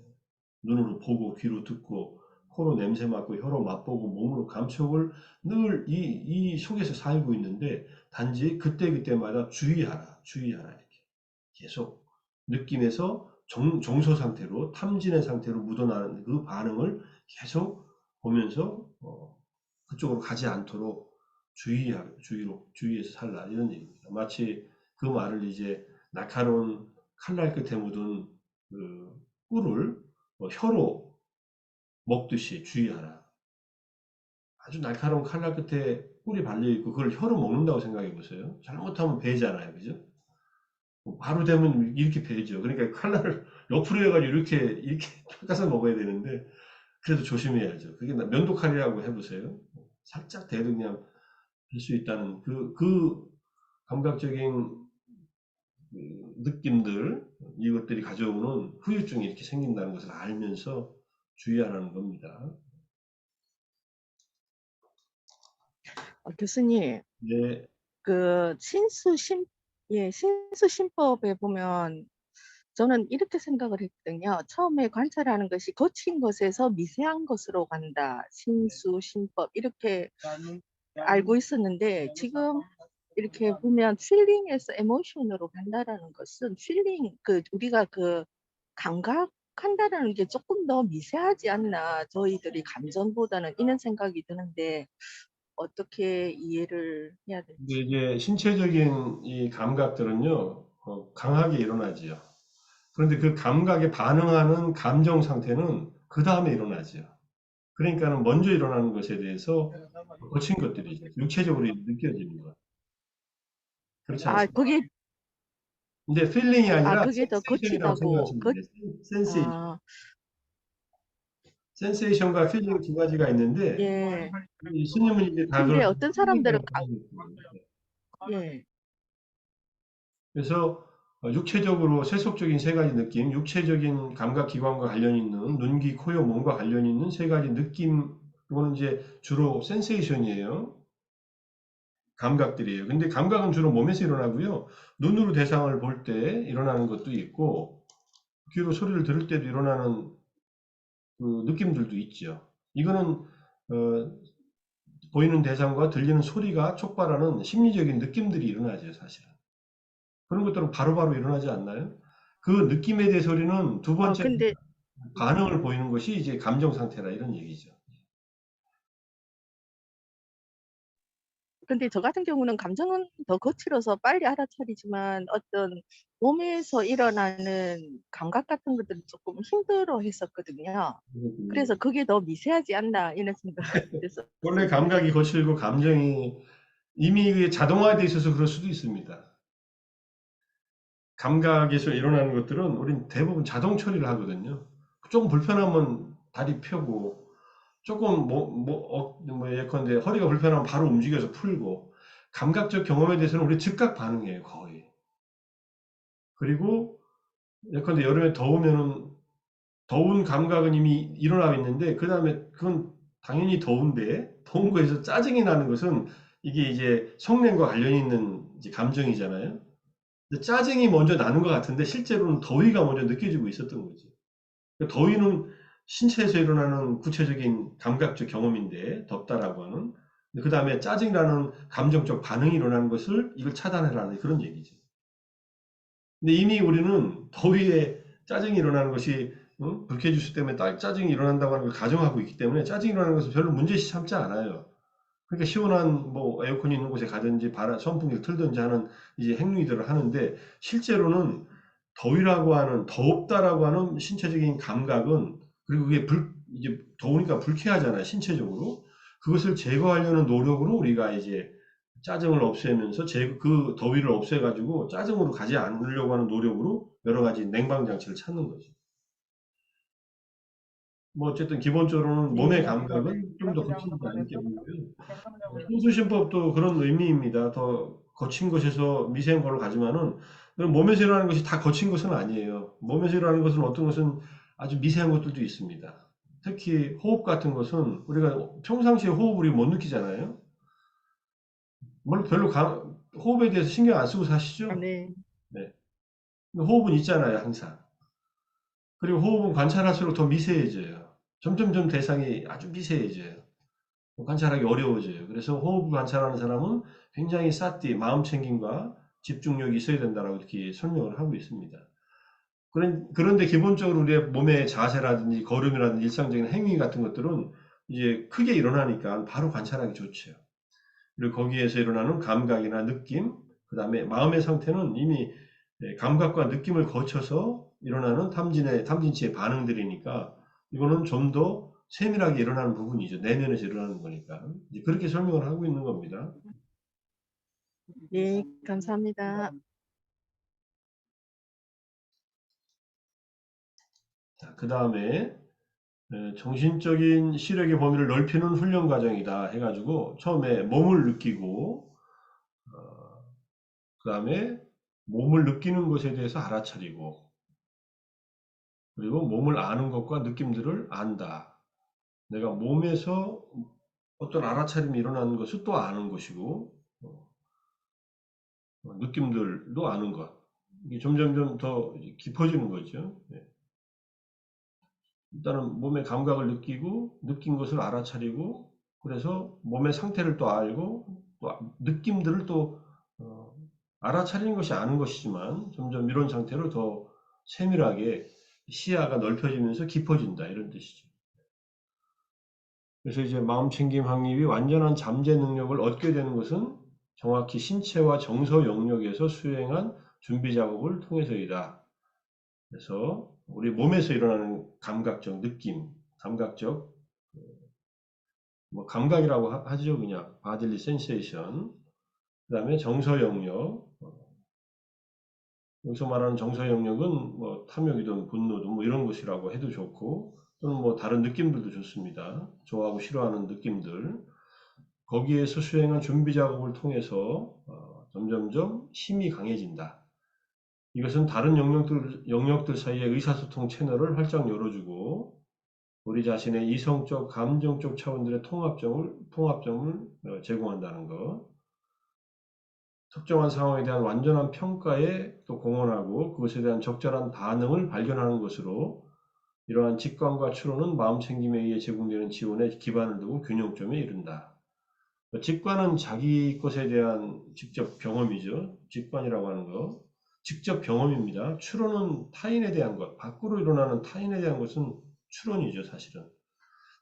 눈으로 보고 귀로 듣고 코로 냄새 맡고 혀로 맛보고 몸으로 감촉을 늘 이 속에서 살고 있는데 단지 그때그때마다 주의하라 이렇게 계속 느낌에서 정서 상태로 탐진의 상태로 묻어나는 그 반응을 계속 보면서 그쪽으로 가지 않도록 주의해서 살라 이런 얘기입니다. 마치 그 말을 이제 날카로운 칼날 끝에 묻은 그 꿀을 혀로 먹듯이 주의하라. 아주 날카로운 칼날 끝에 꿀이 발려있고 그걸 혀로 먹는다고 생각해 보세요. 잘못하면 배잖아요. 그죠? 바로 되면 이렇게 배죠. 그러니까 칼날을 옆으로 해가지고 이렇게 깎아서 먹어야 되는데 그래도 조심해야죠. 그게 면도칼이라고 해보세요. 살짝 대도 그냥 할 수 있다는 그 감각적인 느낌들 이것들이 가져오는 후유증이 이렇게 생긴다는 것을 알면서 주의하라는 겁니다. 교수님, 네, 그 신수심법에 보면 저는 이렇게 생각을 했거든요. 처음에 관찰하는 것이 거친 것에서 미세한 것으로 간다. 신수심법 이렇게 알고 있었는데 지금 이렇게 보면 필링에서 에모션으로 간다라는 것은 필링 우리가 감각한다라는 게 조금 더 미세하지 않나 저희들이 감정보다는 이런 생각이 드는데 어떻게 이해를 해야 근데 될지. 이제 신체적인 이 감각들은요, 강하게 일어나지요. 그런데 그 감각에 반응하는 감정 상태는 그 다음에 일어나죠. 그러니까는 먼저 일어나는 것에 대해서 거친 것들이죠. 육체적으로 느껴지는 것. 그렇지 아 않습니까? 그게 근데 필링이 아니라 그게 더 센세이션이라고 거치다고 생각하시면 돼요. 센세이션. 아 센세이션과 필링 두 가지가 있는데, 예. 이 스님은 이제 다 그걸 근데 어떤 사람들은 필링이라고 하고 있어요. 예. 그래서 육체적으로 세속적인 세 가지 느낌, 육체적인 감각기관과 관련 있는 눈, 귀, 코, 여, 몸과 관련 있는 세 가지 느낌, 이거는 이제 주로 센세이션이에요. 감각들이에요. 근데 감각은 주로 몸에서 일어나고요. 눈으로 대상을 볼 때 일어나는 것도 있고, 귀로 소리를 들을 때도 일어나는 그 느낌들도 있죠. 이거는 보이는 대상과 들리는 소리가 촉발하는 심리적인 느낌들이 일어나죠, 사실은. 그런 것들은 바로바로 일어나지 않나요? 그 느낌에 대해서 우리는 두 번째 근데 반응을 보이는 것이 이제 감정 상태라 이런 얘기죠. 저 같은 경우는 감정은 더 거칠어서 빨리 알아차리지만 어떤 몸에서 일어나는 감각 같은 것들은 조금 힘들어 했었거든요. 그래서 그게 더 미세하지 않나 이런 생각이 원래 들었어요. 감각이 거칠고 감정이 이미 그게 자동화되어 있어서 그럴 수도 있습니다. 감각에서 일어나는 것들은 우린 대부분 자동 처리를 하거든요. 조금 불편하면 다리 펴고, 조금 예컨대 허리가 불편하면 바로 움직여서 풀고, 감각적 경험에 대해서는 우리 즉각 반응해요, 거의. 그리고 예컨대 여름에 더우면은 더운 감각은 이미 일어나고 있는데 그 다음에 그건 당연히 더운데 더운 거에서 짜증이 나는 것은 이게 이제 성냄과 관련이 있는 이제 감정이잖아요. 근데 짜증이 먼저 나는 것 같은데 실제로는 더위가 먼저 느껴지고 있었던 거지. 그러니까 더위는 신체에서 일어나는 구체적인 감각적 경험인데 덥다라고 하는 그 다음에 짜증이라는 감정적 반응이 일어나는 것을 이걸 차단해라는 그런 얘기죠. 근데 이미 우리는 더위에 짜증이 일어나는 것이 불쾌지수 때문에 짜증이 일어난다고 하는 걸 가정하고 있기 때문에 짜증이 일어나는 것은 별로 문제시 삼지 않아요. 그러니까 시원한 뭐 에어컨이 있는 곳에 가든지 선풍기를 틀든지 하는 이제 행위들을 하는데 실제로는 더위라고 하는 더웁다라고 하는 신체적인 감각은 그리고 그게 이제 더우니까 불쾌하잖아요 신체적으로 그것을 제거하려는 노력으로 우리가 이제 짜증을 없애면서 그 더위를 없애가지고 짜증으로 가지 않으려고 하는 노력으로 여러 가지 냉방 장치를 찾는 거죠. 뭐 어쨌든 기본적으로는 몸의 네. 감각은 좀 더 거치지 않게 보고요. 소수신법도 그런 의미입니다. 더 거친 것에서 미세한 걸로 가지만은 몸에서 일어나는 것이 다 거친 것은 아니에요. 몸에서 일어나는 것은 어떤 것은 아주 미세한 것들도 있습니다. 특히 호흡 같은 것은 우리가 평상시에 호흡을 우리 못 느끼잖아요. 별로 호흡에 대해서 신경 안 쓰고 아, 사시죠? 네. 네. 호흡은 있잖아요, 항상. 그리고 호흡은 관찰할수록 더 미세해져요. 점점점 대상이 아주 미세해져요. 관찰하기 어려워져요. 그래서 호흡을 관찰하는 사람은 굉장히 마음 챙김과 집중력이 있어야 된다라고 이렇게 설명을 하고 있습니다. 그런데 기본적으로 우리의 몸의 자세라든지 걸음이라든지 일상적인 행위 같은 것들은 이제 크게 일어나니까 바로 관찰하기 좋죠. 그리고 거기에서 일어나는 감각이나 느낌, 그 다음에 마음의 상태는 이미 감각과 느낌을 거쳐서 일어나는 탐진치의 반응들이니까 이거는 좀 더 세밀하게 일어나는 부분이죠. 내면에서 일어나는 거니까. 이제 그렇게 설명을 하고 있는 겁니다. 네, 감사합니다. 자, 그 다음에 정신적인 시력의 범위를 넓히는 훈련 과정이다 해가지고 처음에 몸을 느끼고 그 다음에 몸을 느끼는 것에 대해서 알아차리고 그리고 몸을 아는 것과 느낌들을 안다. 내가 몸에서 어떤 알아차림이 일어나는 것을 또 아는 것이고 느낌들도 아는 것. 이게 점점점 더 깊어지는 거죠. 네. 일단은 몸의 감각을 느끼고 느낀 것을 알아차리고 그래서 몸의 상태를 또 알고 또 느낌들을 또 어, 알아차리는 것이 아는 것이지만 점점 이런 상태로 더 세밀하게 시야가 넓혀지면서 깊어진다 이런 뜻이죠. 그래서 이제 마음챙김 확립이 완전한 잠재 능력을 얻게 되는 것은 정확히 신체와 정서 영역에서 수행한 준비 작업을 통해서이다. 그래서 우리 몸에서 일어나는 감각적 느낌, 감각적 뭐 감각이라고 하죠 그냥 bodily sensation. 그다음에 정서 영역. 여기서 말하는 정서 영역은 뭐 탐욕이든 분노든 뭐 이런 것이라고 해도 좋고 또는 뭐 다른 느낌들도 좋습니다. 좋아하고 싫어하는 느낌들. 거기에서 수행한 준비 작업을 통해서 점점점 힘이 강해진다. 이것은 다른 영역들 사이의 의사소통 채널을 활짝 열어주고 우리 자신의 이성적, 감정적 차원들의 통합점을 제공한다는 것. 특정한 상황에 대한 완전한 평가에 또 공헌하고 그것에 대한 적절한 반응을 발견하는 것으로 이러한 직관과 추론은 마음챙김에 의해 제공되는 지원에 기반을 두고 균형점에 이른다. 직관은 자기 것에 대한 직접 경험이죠. 직관이라고 하는 거. 직접 경험입니다. 추론은 타인에 대한 것, 밖으로 일어나는 타인에 대한 것은 추론이죠, 사실은.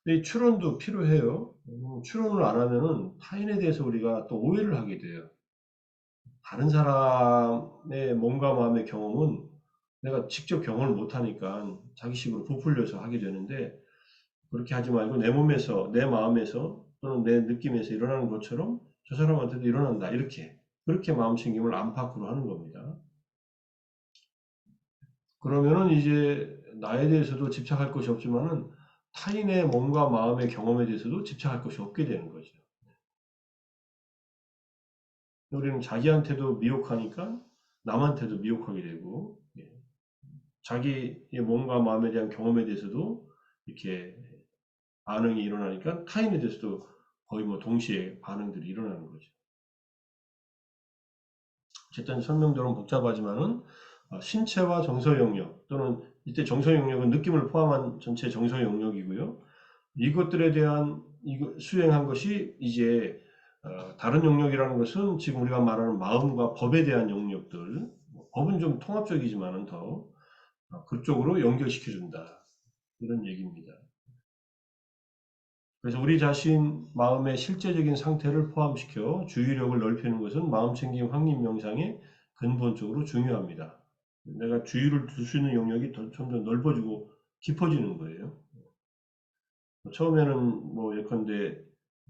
근데 이 추론도 필요해요. 추론을 안 하면은 타인에 대해서 우리가 또 오해를 하게 돼요. 다른 사람의 몸과 마음의 경험은 내가 직접 경험을 못하니까 자기식으로 부풀려서 하게 되는데 그렇게 하지 말고 내 몸에서, 내 마음에서 또는 내 느낌에서 일어나는 것처럼 저 사람한테도 일어난다. 그렇게 마음챙김을 안팎으로 하는 겁니다. 그러면은 이제 나에 대해서도 집착할 것이 없지만은 타인의 몸과 마음의 경험에 대해서도 집착할 것이 없게 되는 거죠. 우리는 자기한테도 미혹하니까 남한테도 미혹하게 되고, 자기의 몸과 마음에 대한 경험에 대해서도 이렇게 반응이 일어나니까 타인에 대해서도 거의 뭐 동시에 반응들이 일어나는 거죠. 어쨌든 설명대로는 복잡하지만은 신체와 정서 영역 또는 이때 정서 영역은 느낌을 포함한 전체 정서 영역이고요. 이것들에 대한 수행한 것이 이제 다른 영역이라는 것은 지금 우리가 말하는 마음과 법에 대한 영역들, 법은 좀 통합적이지만은 더 그쪽으로 연결시켜준다. 이런 얘기입니다. 그래서 우리 자신 마음의 실제적인 상태를 포함시켜 주의력을 넓히는 것은 마음챙김 확립 명상에 근본적으로 중요합니다. 내가 주의를 둘 수 있는 영역이 점점 넓어지고 깊어지는 거예요. 처음에는 뭐 예컨대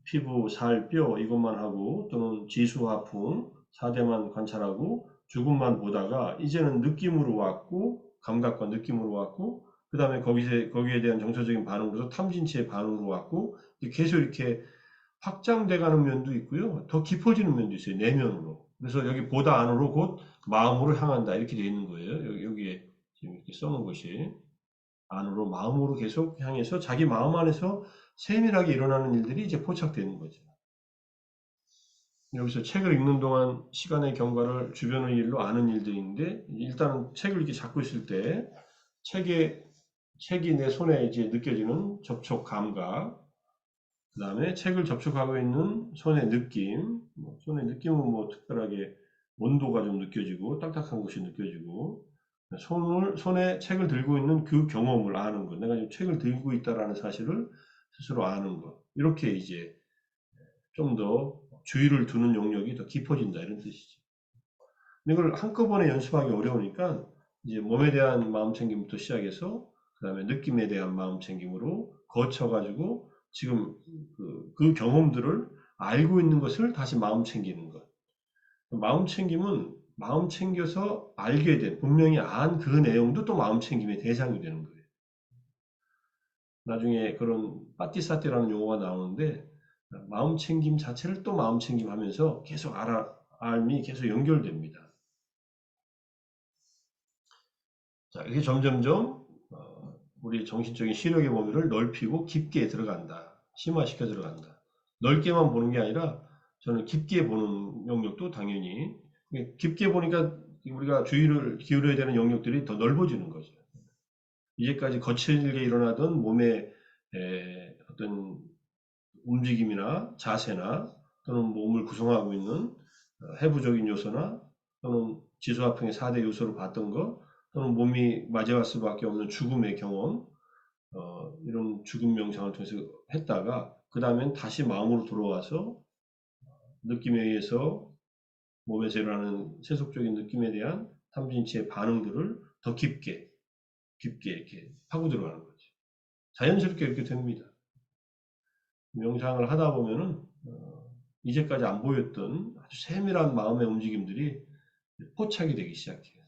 피부, 살, 뼈 이것만 하고 또는 지수, 화풍, 사대만 관찰하고 죽음만 보다가 이제는 느낌으로 왔고 감각과 느낌으로 왔고 그 다음에 거기에 대한 정서적인 반응으로서 탐진치의 반응으로 왔고 계속 이렇게 확장돼가는 면도 있고요. 더 깊어지는 면도 있어요. 내면으로. 그래서 여기 보다 안으로 곧 마음으로 향한다 이렇게 되어 있는 거예요. 여기에 지금 이렇게 써놓은 것이. 안으로 마음으로 계속 향해서 자기 마음 안에서 세밀하게 일어나는 일들이 이제 포착되는 거죠. 여기서 책을 읽는 동안 시간의 경과를 주변의 일로 아는 일들인데 일단 책을 이렇게 잡고 있을 때 책이 내 손에 이제 느껴지는 접촉 감각, 그 다음에 책을 접촉하고 있는 손의 느낌, 손의 느낌은 뭐 특별하게 온도가 좀 느껴지고 딱딱한 것이 느껴지고 손에 책을 들고 있는 그 경험을 아는 것, 내가 지금 책을 들고 있다라는 사실을 스스로 아는 것, 이렇게 이제 좀 더 주의를 두는 영역이 더 깊어진다 이런 뜻이죠. 이걸 한꺼번에 연습하기 어려우니까 이제 몸에 대한 마음 챙김부터 시작해서 그 다음에 느낌에 대한 마음 챙김으로 거쳐가지고 지금 그 경험들을 알고 있는 것을 다시 마음 챙기는 것. 마음 챙김은 마음 챙겨서 알게 된, 분명히 안 그 내용도 또 마음 챙김의 대상이 되는 거예요. 나중에 그런 빠띠사띠라는 용어가 나오는데 마음 챙김 자체를 또 마음 챙김 하면서 계속 알미 계속 연결됩니다. 자, 이렇게 점점점 우리 정신적인 시력의 범위를 넓히고 깊게 들어간다. 심화시켜 들어간다. 넓게만 보는 게 아니라 저는 깊게 보는 영역도 당연히 깊게 보니까 우리가 주의를 기울여야 되는 영역들이 더 넓어지는 거죠. 이제까지 거칠게 일어나던 몸의 어떤 움직임이나 자세나 또는 몸을 구성하고 있는 해부적인 요소나 또는 지수화풍의 4대 요소로 봤던 것 또는 몸이 맞이할 수밖에 없는 죽음의 경험 이런 죽음 명상을 통해서 했다가 그 다음엔 다시 마음으로 돌아와서 느낌에 의해서 몸에서 일어나는 세속적인 느낌에 대한 탐진치의 반응들을 더 깊게 이렇게 파고 들어가는 거죠. 자연스럽게 이렇게 됩니다. 명상을 하다 보면은 이제까지 안 보였던 아주 세밀한 마음의 움직임들이 포착이 되기 시작해요.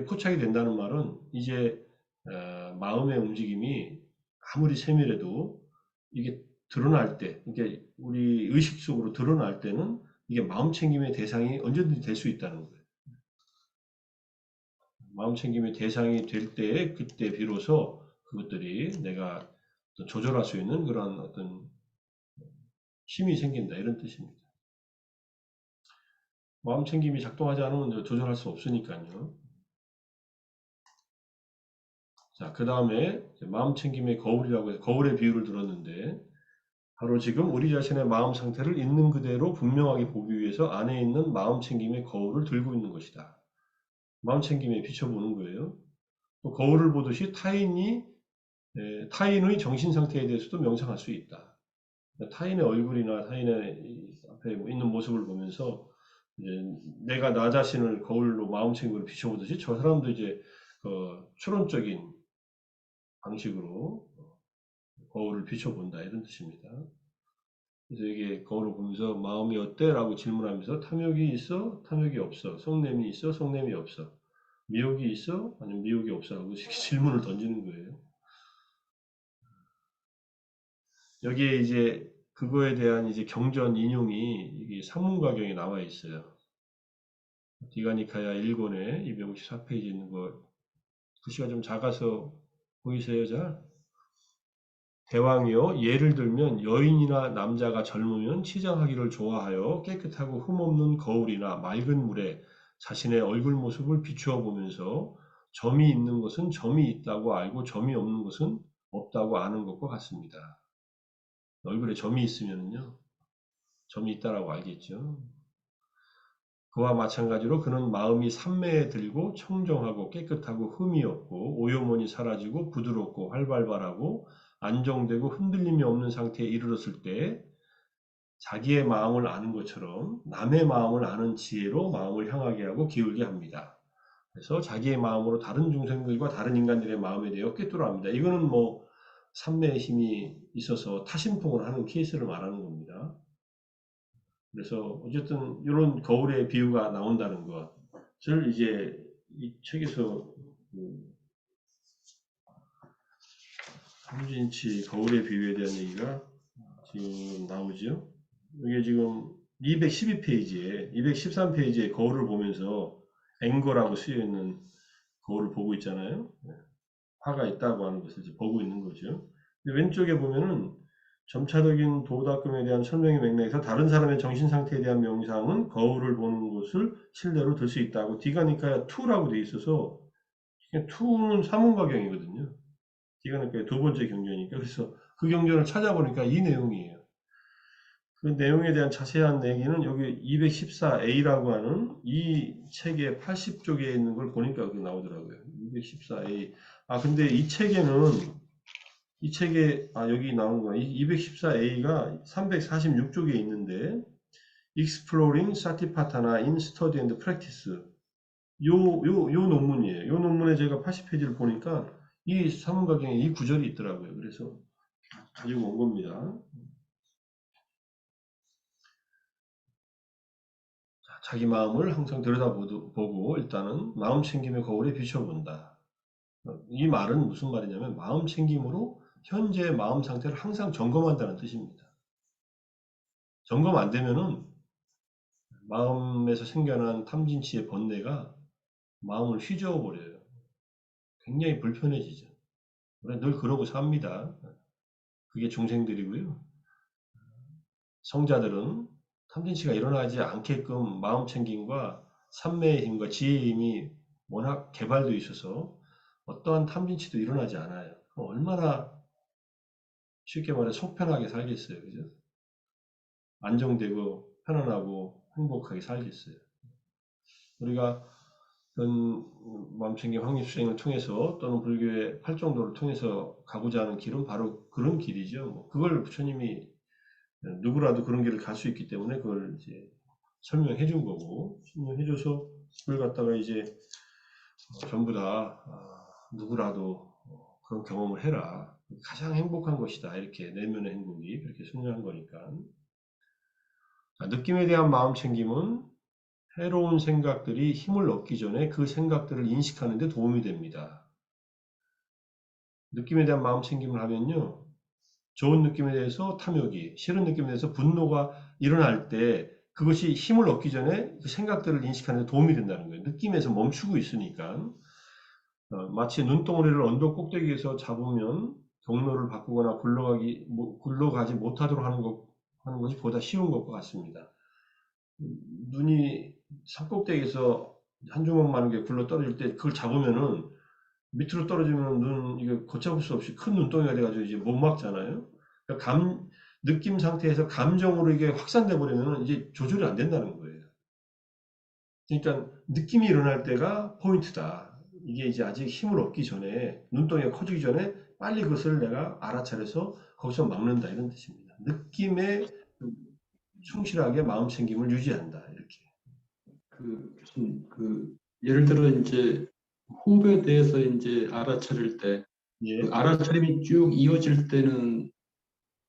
포착이 된다는 말은 이제 마음의 움직임이 아무리 세밀해도 이게 드러날 때, 이게 우리 의식 속으로 드러날 때는 이게 마음 챙김의 대상이 언제든지 될 수 있다는 거예요. 마음 챙김의 대상이 될 때, 그때 비로소 그것들이 내가 조절할 수 있는 그런 어떤 힘이 생긴다 이런 뜻입니다. 마음 챙김이 작동하지 않으면 조절할 수 없으니까요. 자, 그 다음에 마음 챙김의 거울이라고 해서 거울의 비유를 들었는데 바로 지금 우리 자신의 마음 상태를 있는 그대로 분명하게 보기 위해서 안에 있는 마음 챙김의 거울을 들고 있는 것이다. 마음 챙김에 비춰보는 거예요. 또 거울을 보듯이 타인의 정신 상태에 대해서도 명상할 수 있다. 타인의 얼굴이나 타인의 앞에 있는 모습을 보면서 이제 내가 나 자신을 거울로 마음 챙김으로 비춰보듯이 저 사람도 이제 추론적인 방식으로 거울을 비춰본다 이런 뜻입니다. 그래서 이게 거울을 보면서 마음이 어때? 라고 질문하면서 탐욕이 있어? 탐욕이 없어? 속냄이 있어? 속냄이 없어? 미혹이 있어? 아니면 미혹이 없어? 하고 이렇게 질문을 던지는 거예요. 여기에 이제 그거에 대한 이제 경전 인용이 이게 산문가경에 나와 있어요. 디가니카야 1권에 254페이지 있는 거 글씨가 좀 작아서 보이세요, 잘? 대왕이요. 예를 들면 여인이나 남자가 젊으면 치장하기를 좋아하여 깨끗하고 흠없는 거울이나 맑은 물에 자신의 얼굴 모습을 비추어 보면서 점이 있는 것은 점이 있다고 알고 점이 없는 것은 없다고 아는 것과 같습니다. 얼굴에 점이 있으면요. 점이 있다라고 알겠죠. 그와 마찬가지로 그는 마음이 삼매에 들고 청정하고 깨끗하고 흠이 없고 오요몬이 사라지고 부드럽고 활발하고 안정되고 흔들림이 없는 상태에 이르렀을 때 자기의 마음을 아는 것처럼 남의 마음을 아는 지혜로 마음을 향하게 하고 기울게 합니다. 그래서 자기의 마음으로 다른 중생들과 다른 인간들의 마음에 대해 꿰뚫어 합니다. 이거는 뭐 삼매의 힘이 있어서 타심통을 하는 케이스를 말하는 겁니다. 그래서 어쨌든 이런 거울의 비유가 나온다는 것을 이제 이 책에서 삼진치 거울의 비유에 대한 얘기가 지금 나오죠. 이게 지금 212페이지에 213페이지에 거울을 보면서 앵거라고 쓰여 있는 거울을 보고 있잖아요. 화가 있다고 하는 것을 이제 보고 있는 거죠. 근데 왼쪽에 보면은 점차적인 도덕금에 대한 설명의 맥락에서 다른 사람의 정신 상태에 대한 명상은 거울을 보는 것을 실내로 들 수 있다고 디가니카야 2라고 돼 있어서 2는 사문화경이거든요. 디가니카의 두 번째 경전이니까 그래서 그 경전을 찾아보니까 이 내용이에요. 그 내용에 대한 자세한 얘기는 여기 214A라고 하는 이 책의 80쪽에 있는 걸 보니까 여기 나오더라고요. 214A. 아, 근데 이 책에, 여기 나오는 거야. 214A가 346쪽에 있는데, Exploring Satipatthana in Study and Practice. 요 논문이에요. 요 논문에 제가 80페이지를 보니까 이 사문가경에 이 구절이 있더라고요. 그래서 가지고 온 겁니다. 자기 마음을 항상 들여다보고 일단은 마음 챙김의 거울에 비춰본다. 이 말은 무슨 말이냐면 마음 챙김으로 현재의 마음 상태를 항상 점검한다는 뜻입니다. 점검 안 되면은 마음에서 생겨난 탐진치의 번뇌가 마음을 휘저어 버려요. 굉장히 불편해지죠. 늘 그러고 삽니다. 그게 중생들이고요. 성자들은 탐진치가 일어나지 않게끔 마음 챙김과 삼매의 힘과 지혜의 힘이 워낙 개발되어 있어서 어떠한 탐진치도 일어나지 않아요. 그럼 얼마나 쉽게 말해 속 편하게 살겠어요. 그죠? 안정되고 편안하고 행복하게 살겠어요. 우리가 마음챙김 확립수행을 통해서 또는 불교의 팔정도를 통해서 가고자 하는 길은 바로 그런 길이죠. 뭐 그걸 부처님이 누구라도 그런 길을 갈 수 있기 때문에 그걸 이제 설명해 준 거고, 설명해 줘서 그걸 갖다가 이제 전부 다 누구라도 그런 경험을 해라. 가장 행복한 것이다. 이렇게 내면의 행복이 그렇게 승리한 거니까. 느낌에 대한 마음 챙김은 해로운 생각들이 힘을 얻기 전에 그 생각들을 인식하는 데 도움이 됩니다. 느낌에 대한 마음 챙김을 하면요. 좋은 느낌에 대해서 탐욕이, 싫은 느낌에 대해서 분노가 일어날 때 그것이 힘을 얻기 전에 그 생각들을 인식하는 데 도움이 된다는 거예요. 느낌에서 멈추고 있으니까. 마치 눈덩어리를 언덕 꼭대기에서 잡으면 경로를 바꾸거나 굴러가지 못하도록 하는 것이 보다 쉬운 것과 같습니다. 눈이 산꼭대기에서 한 주먹 많은 게 굴러 떨어질 때 그걸 잡으면은 밑으로 떨어지면 이게 걷잡을 수 없이 큰 눈덩이가 돼가지고 이제 못 막잖아요. 그러니까 느낌 상태에서 감정으로 이게 확산돼 버리면 이제 조절이 안 된다는 거예요. 그러니까 느낌이 일어날 때가 포인트다. 이게 이제 아직 힘을 얻기 전에 눈덩이가 커지기 전에 빨리 그것을 내가 알아차려서 거기서 막는다 이런 뜻입니다. 느낌에 충실하게 마음 챙김을 유지한다 이렇게. 교수님, 예를 들어 이제 호흡에 대해서 이제 알아차릴 때, 예. 알아차림이 쭉 이어질 때는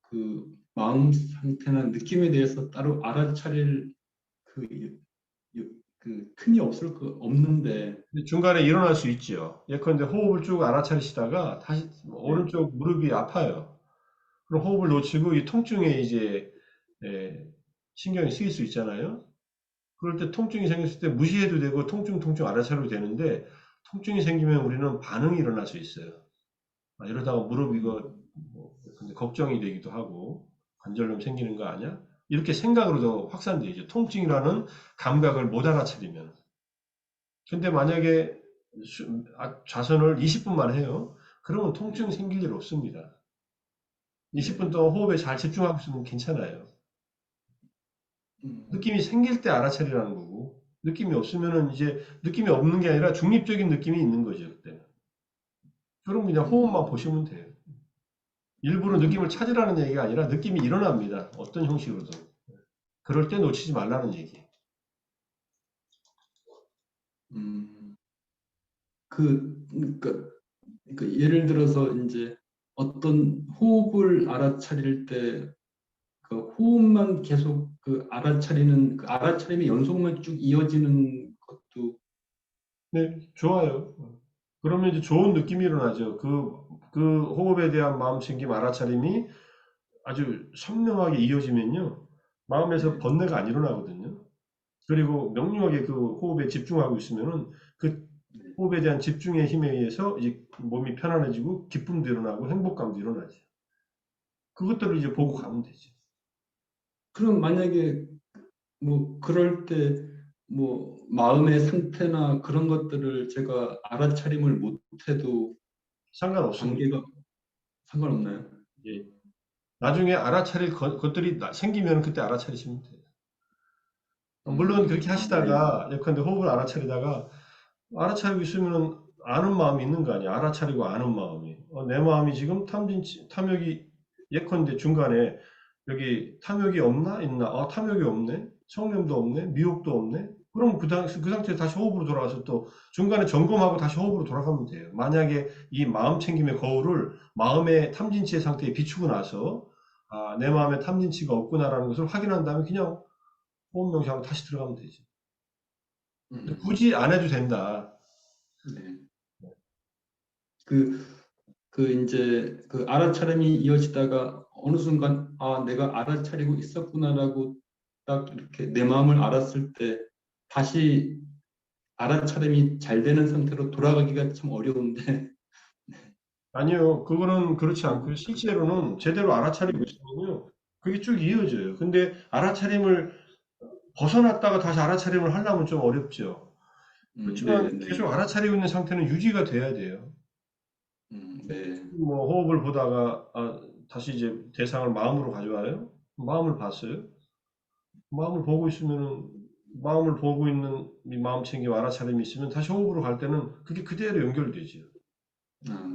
그 마음 상태나 느낌에 대해서 따로 알아차릴 그, 틈이 없는데, 중간에 일어날 수 있죠. 예컨대 호흡을 쭉 알아차리시다가 다시 오른쪽 무릎이 아파요. 그럼 호흡을 놓치고 이 통증에 이제 신경이 쓰일 수 있잖아요. 그럴 때 통증이 생겼을 때 무시해도 되고 통증 알아차려도 되는데 통증이 생기면 우리는 반응이 일어날 수 있어요. 이러다가 무릎 이거 근데 걱정이 되기도 하고 관절염 생기는 거 아니야? 이렇게 생각으로도 확산되죠. 통증이라는 감각을 못 알아차리면. 근데 만약에 좌선을 20분만 해요. 그러면 통증 생길 일 없습니다. 20분 동안 호흡에 잘 집중하고 있으면 괜찮아요. 느낌이 생길 때 알아차리라는 거고 느낌이 없으면은 이제 느낌이 없는 게 아니라 중립적인 느낌이 있는 거죠, 그때는. 그럼 그냥 호흡만 보시면 돼요. 일부러 느낌을 찾으라는 얘기가 아니라 느낌이 일어납니다. 어떤 형식으로든. 그럴 때 놓치지 말라는 얘기. 음, 그러니까 예를 들어서 이제 어떤 호흡을 알아차릴 때 그 호흡만 계속 그 알아차리는 그 알아차림의 연속만 쭉 이어지는 것도 네, 좋아요. 그러면 이제 좋은 느낌이 일어나죠. 그 호흡에 대한 마음 챙김, 알아차림이 아주 선명하게 이어지면요. 마음에서 네. 번뇌가 안 일어나거든요. 그리고 명료하게 그 호흡에 집중하고 있으면은 그 네. 호흡에 대한 집중의 힘에 의해서 이제 몸이 편안해지고 기쁨도 일어나고 행복감도 일어나죠. 그것들을 이제 보고 가면 되죠. 그럼 만약에 뭐 그럴 때 뭐 마음의 상태나 그런 것들을 제가 알아차림을 못해도 상관없습니다. 관계가 상관없나요? 예. 나중에 알아차릴 것들이 생기면 그때 알아차리시면 돼요. 물론 그렇게 네. 하시다가 예컨대 호흡을 알아차리다가 알아차리고 있으면 아는 마음이 있는 거 아니야. 알아차리고 아는 마음이. 내 마음이 지금 탐욕이 예컨대 중간에 여기 탐욕이 없나? 있나? 탐욕이 없네. 성냄도 없네. 미혹도 없네. 그럼 그 상태에 다시 호흡으로 돌아가서 또 중간에 점검하고 다시 호흡으로 돌아가면 돼요. 만약에 이 마음 챙김의 거울을 마음의 탐진치의 상태에 비추고 나서 내 마음에 탐진치가 없구나라는 것을 확인한 다음에 그냥 호흡 명상으로 다시 들어가면 되지. 근데 굳이 안 해도 된다. 네. 이제 그 알아차림이 이어지다가 어느 순간 내가 알아차리고 있었구나라고 딱 이렇게 내 마음을 알았을 때 다시 알아차림이 잘 되는 상태로 돌아가기가 참 어려운데 아니요, 그거는 그렇지 않고요. 실제로는 제대로 알아차리고 있으면요, 그게 쭉 이어져요. 근데 알아차림을 벗어났다가 다시 알아차림을 하려면 좀 어렵죠. 네, 그렇지만 네, 계속 알아차리고 있는 상태는 유지가 돼야 돼요. 네, 뭐 호흡을 보다가 다시 이제 대상을 마음으로 가져와요. 마음을 봤어요. 마음을 보고 있으면은 마음을 보고 있는 이 마음 챙김 알아차림이 있으면 다시 호흡으로 갈 때는 그게 그대로 연결되죠.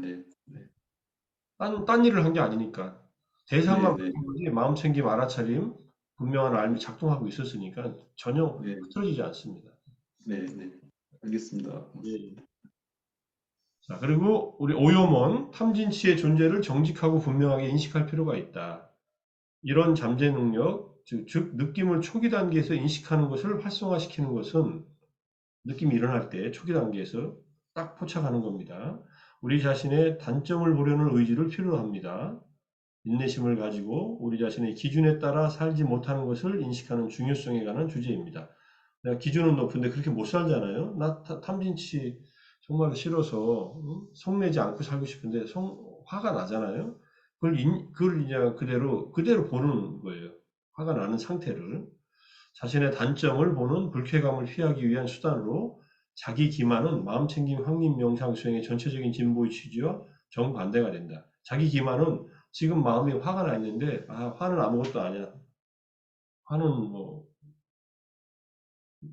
네, 네, 딴 일을 한 게 아니니까. 네, 대상만 네, 바뀐 거지, 마음 챙김, 알아차림, 분명한 알미 작동하고 있었으니까 전혀 네, 흐트러지지 않습니다. 네, 네, 알겠습니다. 예. 자, 그리고 우리 오염원, 탐진치의 존재를 정직하고 분명하게 인식할 필요가 있다. 이런 잠재 능력, 즉 느낌을 초기 단계에서 인식하는 것을 활성화시키는 것은 느낌이 일어날 때 초기 단계에서 딱 포착하는 겁니다. 우리 자신의 단점을 보려는 의지를 필요로 합니다. 인내심을 가지고 우리 자신의 기준에 따라 살지 못하는 것을 인식하는 중요성에 관한 주제입니다. 내가 기준은 높은데 그렇게 못 살잖아요. 나 탐진치 정말 싫어서 성내지 않고 살고 싶은데 화가 나잖아요. 그걸 이제 그대로 보는 거예요. 화가 나는 상태를. 자신의 단점을 보는 불쾌감을 피하기 위한 수단으로 자기 기만은 마음챙김 확립 명상 수행의 전체적인 진보의 취지와 정반대가 된다. 자기 기만은 지금 마음이 화가 나 있는데 화는 아무것도 아니야. 화는 뭐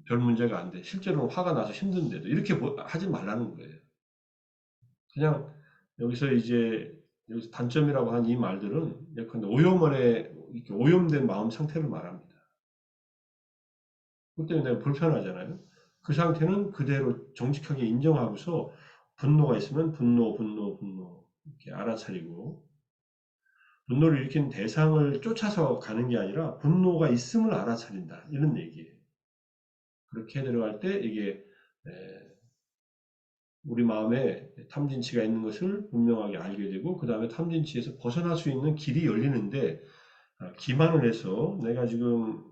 별 문제가 안 돼. 실제로는 화가 나서 힘든데도 이렇게 하지 말라는 거예요. 그냥 여기서 단점이라고 한 이 말들은 예컨대 오염원에 이렇게 오염된 마음 상태를 말합니다. 그것 때문에 내가 불편하잖아요. 그 상태는 그대로 정직하게 인정하고서 분노가 있으면 분노 이렇게 알아차리고 분노를 일으킨 대상을 쫓아서 가는 게 아니라 분노가 있음을 알아차린다. 이런 얘기예요. 그렇게 들어갈 때 이게 우리 마음에 탐진치가 있는 것을 분명하게 알게 되고 그 다음에 탐진치에서 벗어날 수 있는 길이 열리는데 기만을 해서 내가 지금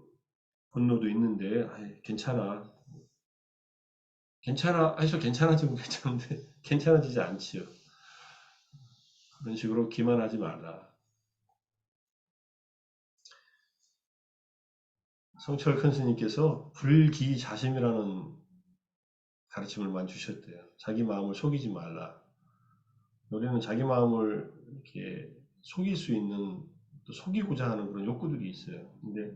분노도 있는데 괜찮아 해서 괜찮아지면 괜찮은데 괜찮아지지 않지요. 그런 식으로 기만하지 말라. 성철 큰 스님께서 불기자심이라는 가르침을 많이 주셨대요. 자기 마음을 속이지 말라. 우리는 자기 마음을 이렇게 속일 수 있는 또 속이고자 하는 그런 욕구들이 있어요. 근데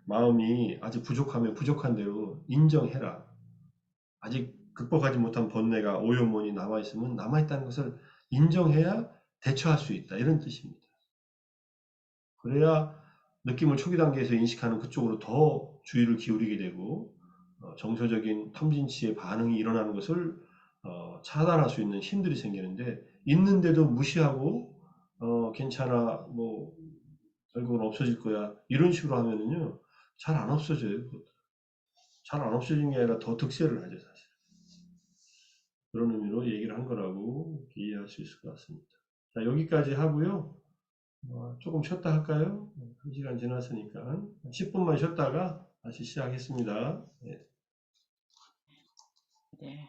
마음이 아직 부족하면 부족한 대로 인정해라. 아직 극복하지 못한 번뇌가 오염원이 남아있으면 남아있다는 것을 인정해야 대처할 수 있다. 이런 뜻입니다. 그래야 느낌을 초기 단계에서 인식하는 그쪽으로 더 주의를 기울이게 되고 정서적인 탐진치의 반응이 일어나는 것을 차단할 수 있는 힘들이 생기는데 있는데도 무시하고 괜찮아 뭐 결국은 없어질 거야 이런 식으로 하면은요 잘 안 없어져요. 잘 안 없어지는 게 아니라 더 득세를 하죠 사실. 그런 의미로 얘기를 한 거라고 이해할 수 있을 것 같습니다. 자 여기까지 하고요. 조금 쉬었다 할까요? 1시간 지났으니까 10분만 쉬었다가 다시 시작했습니다. 네. 네.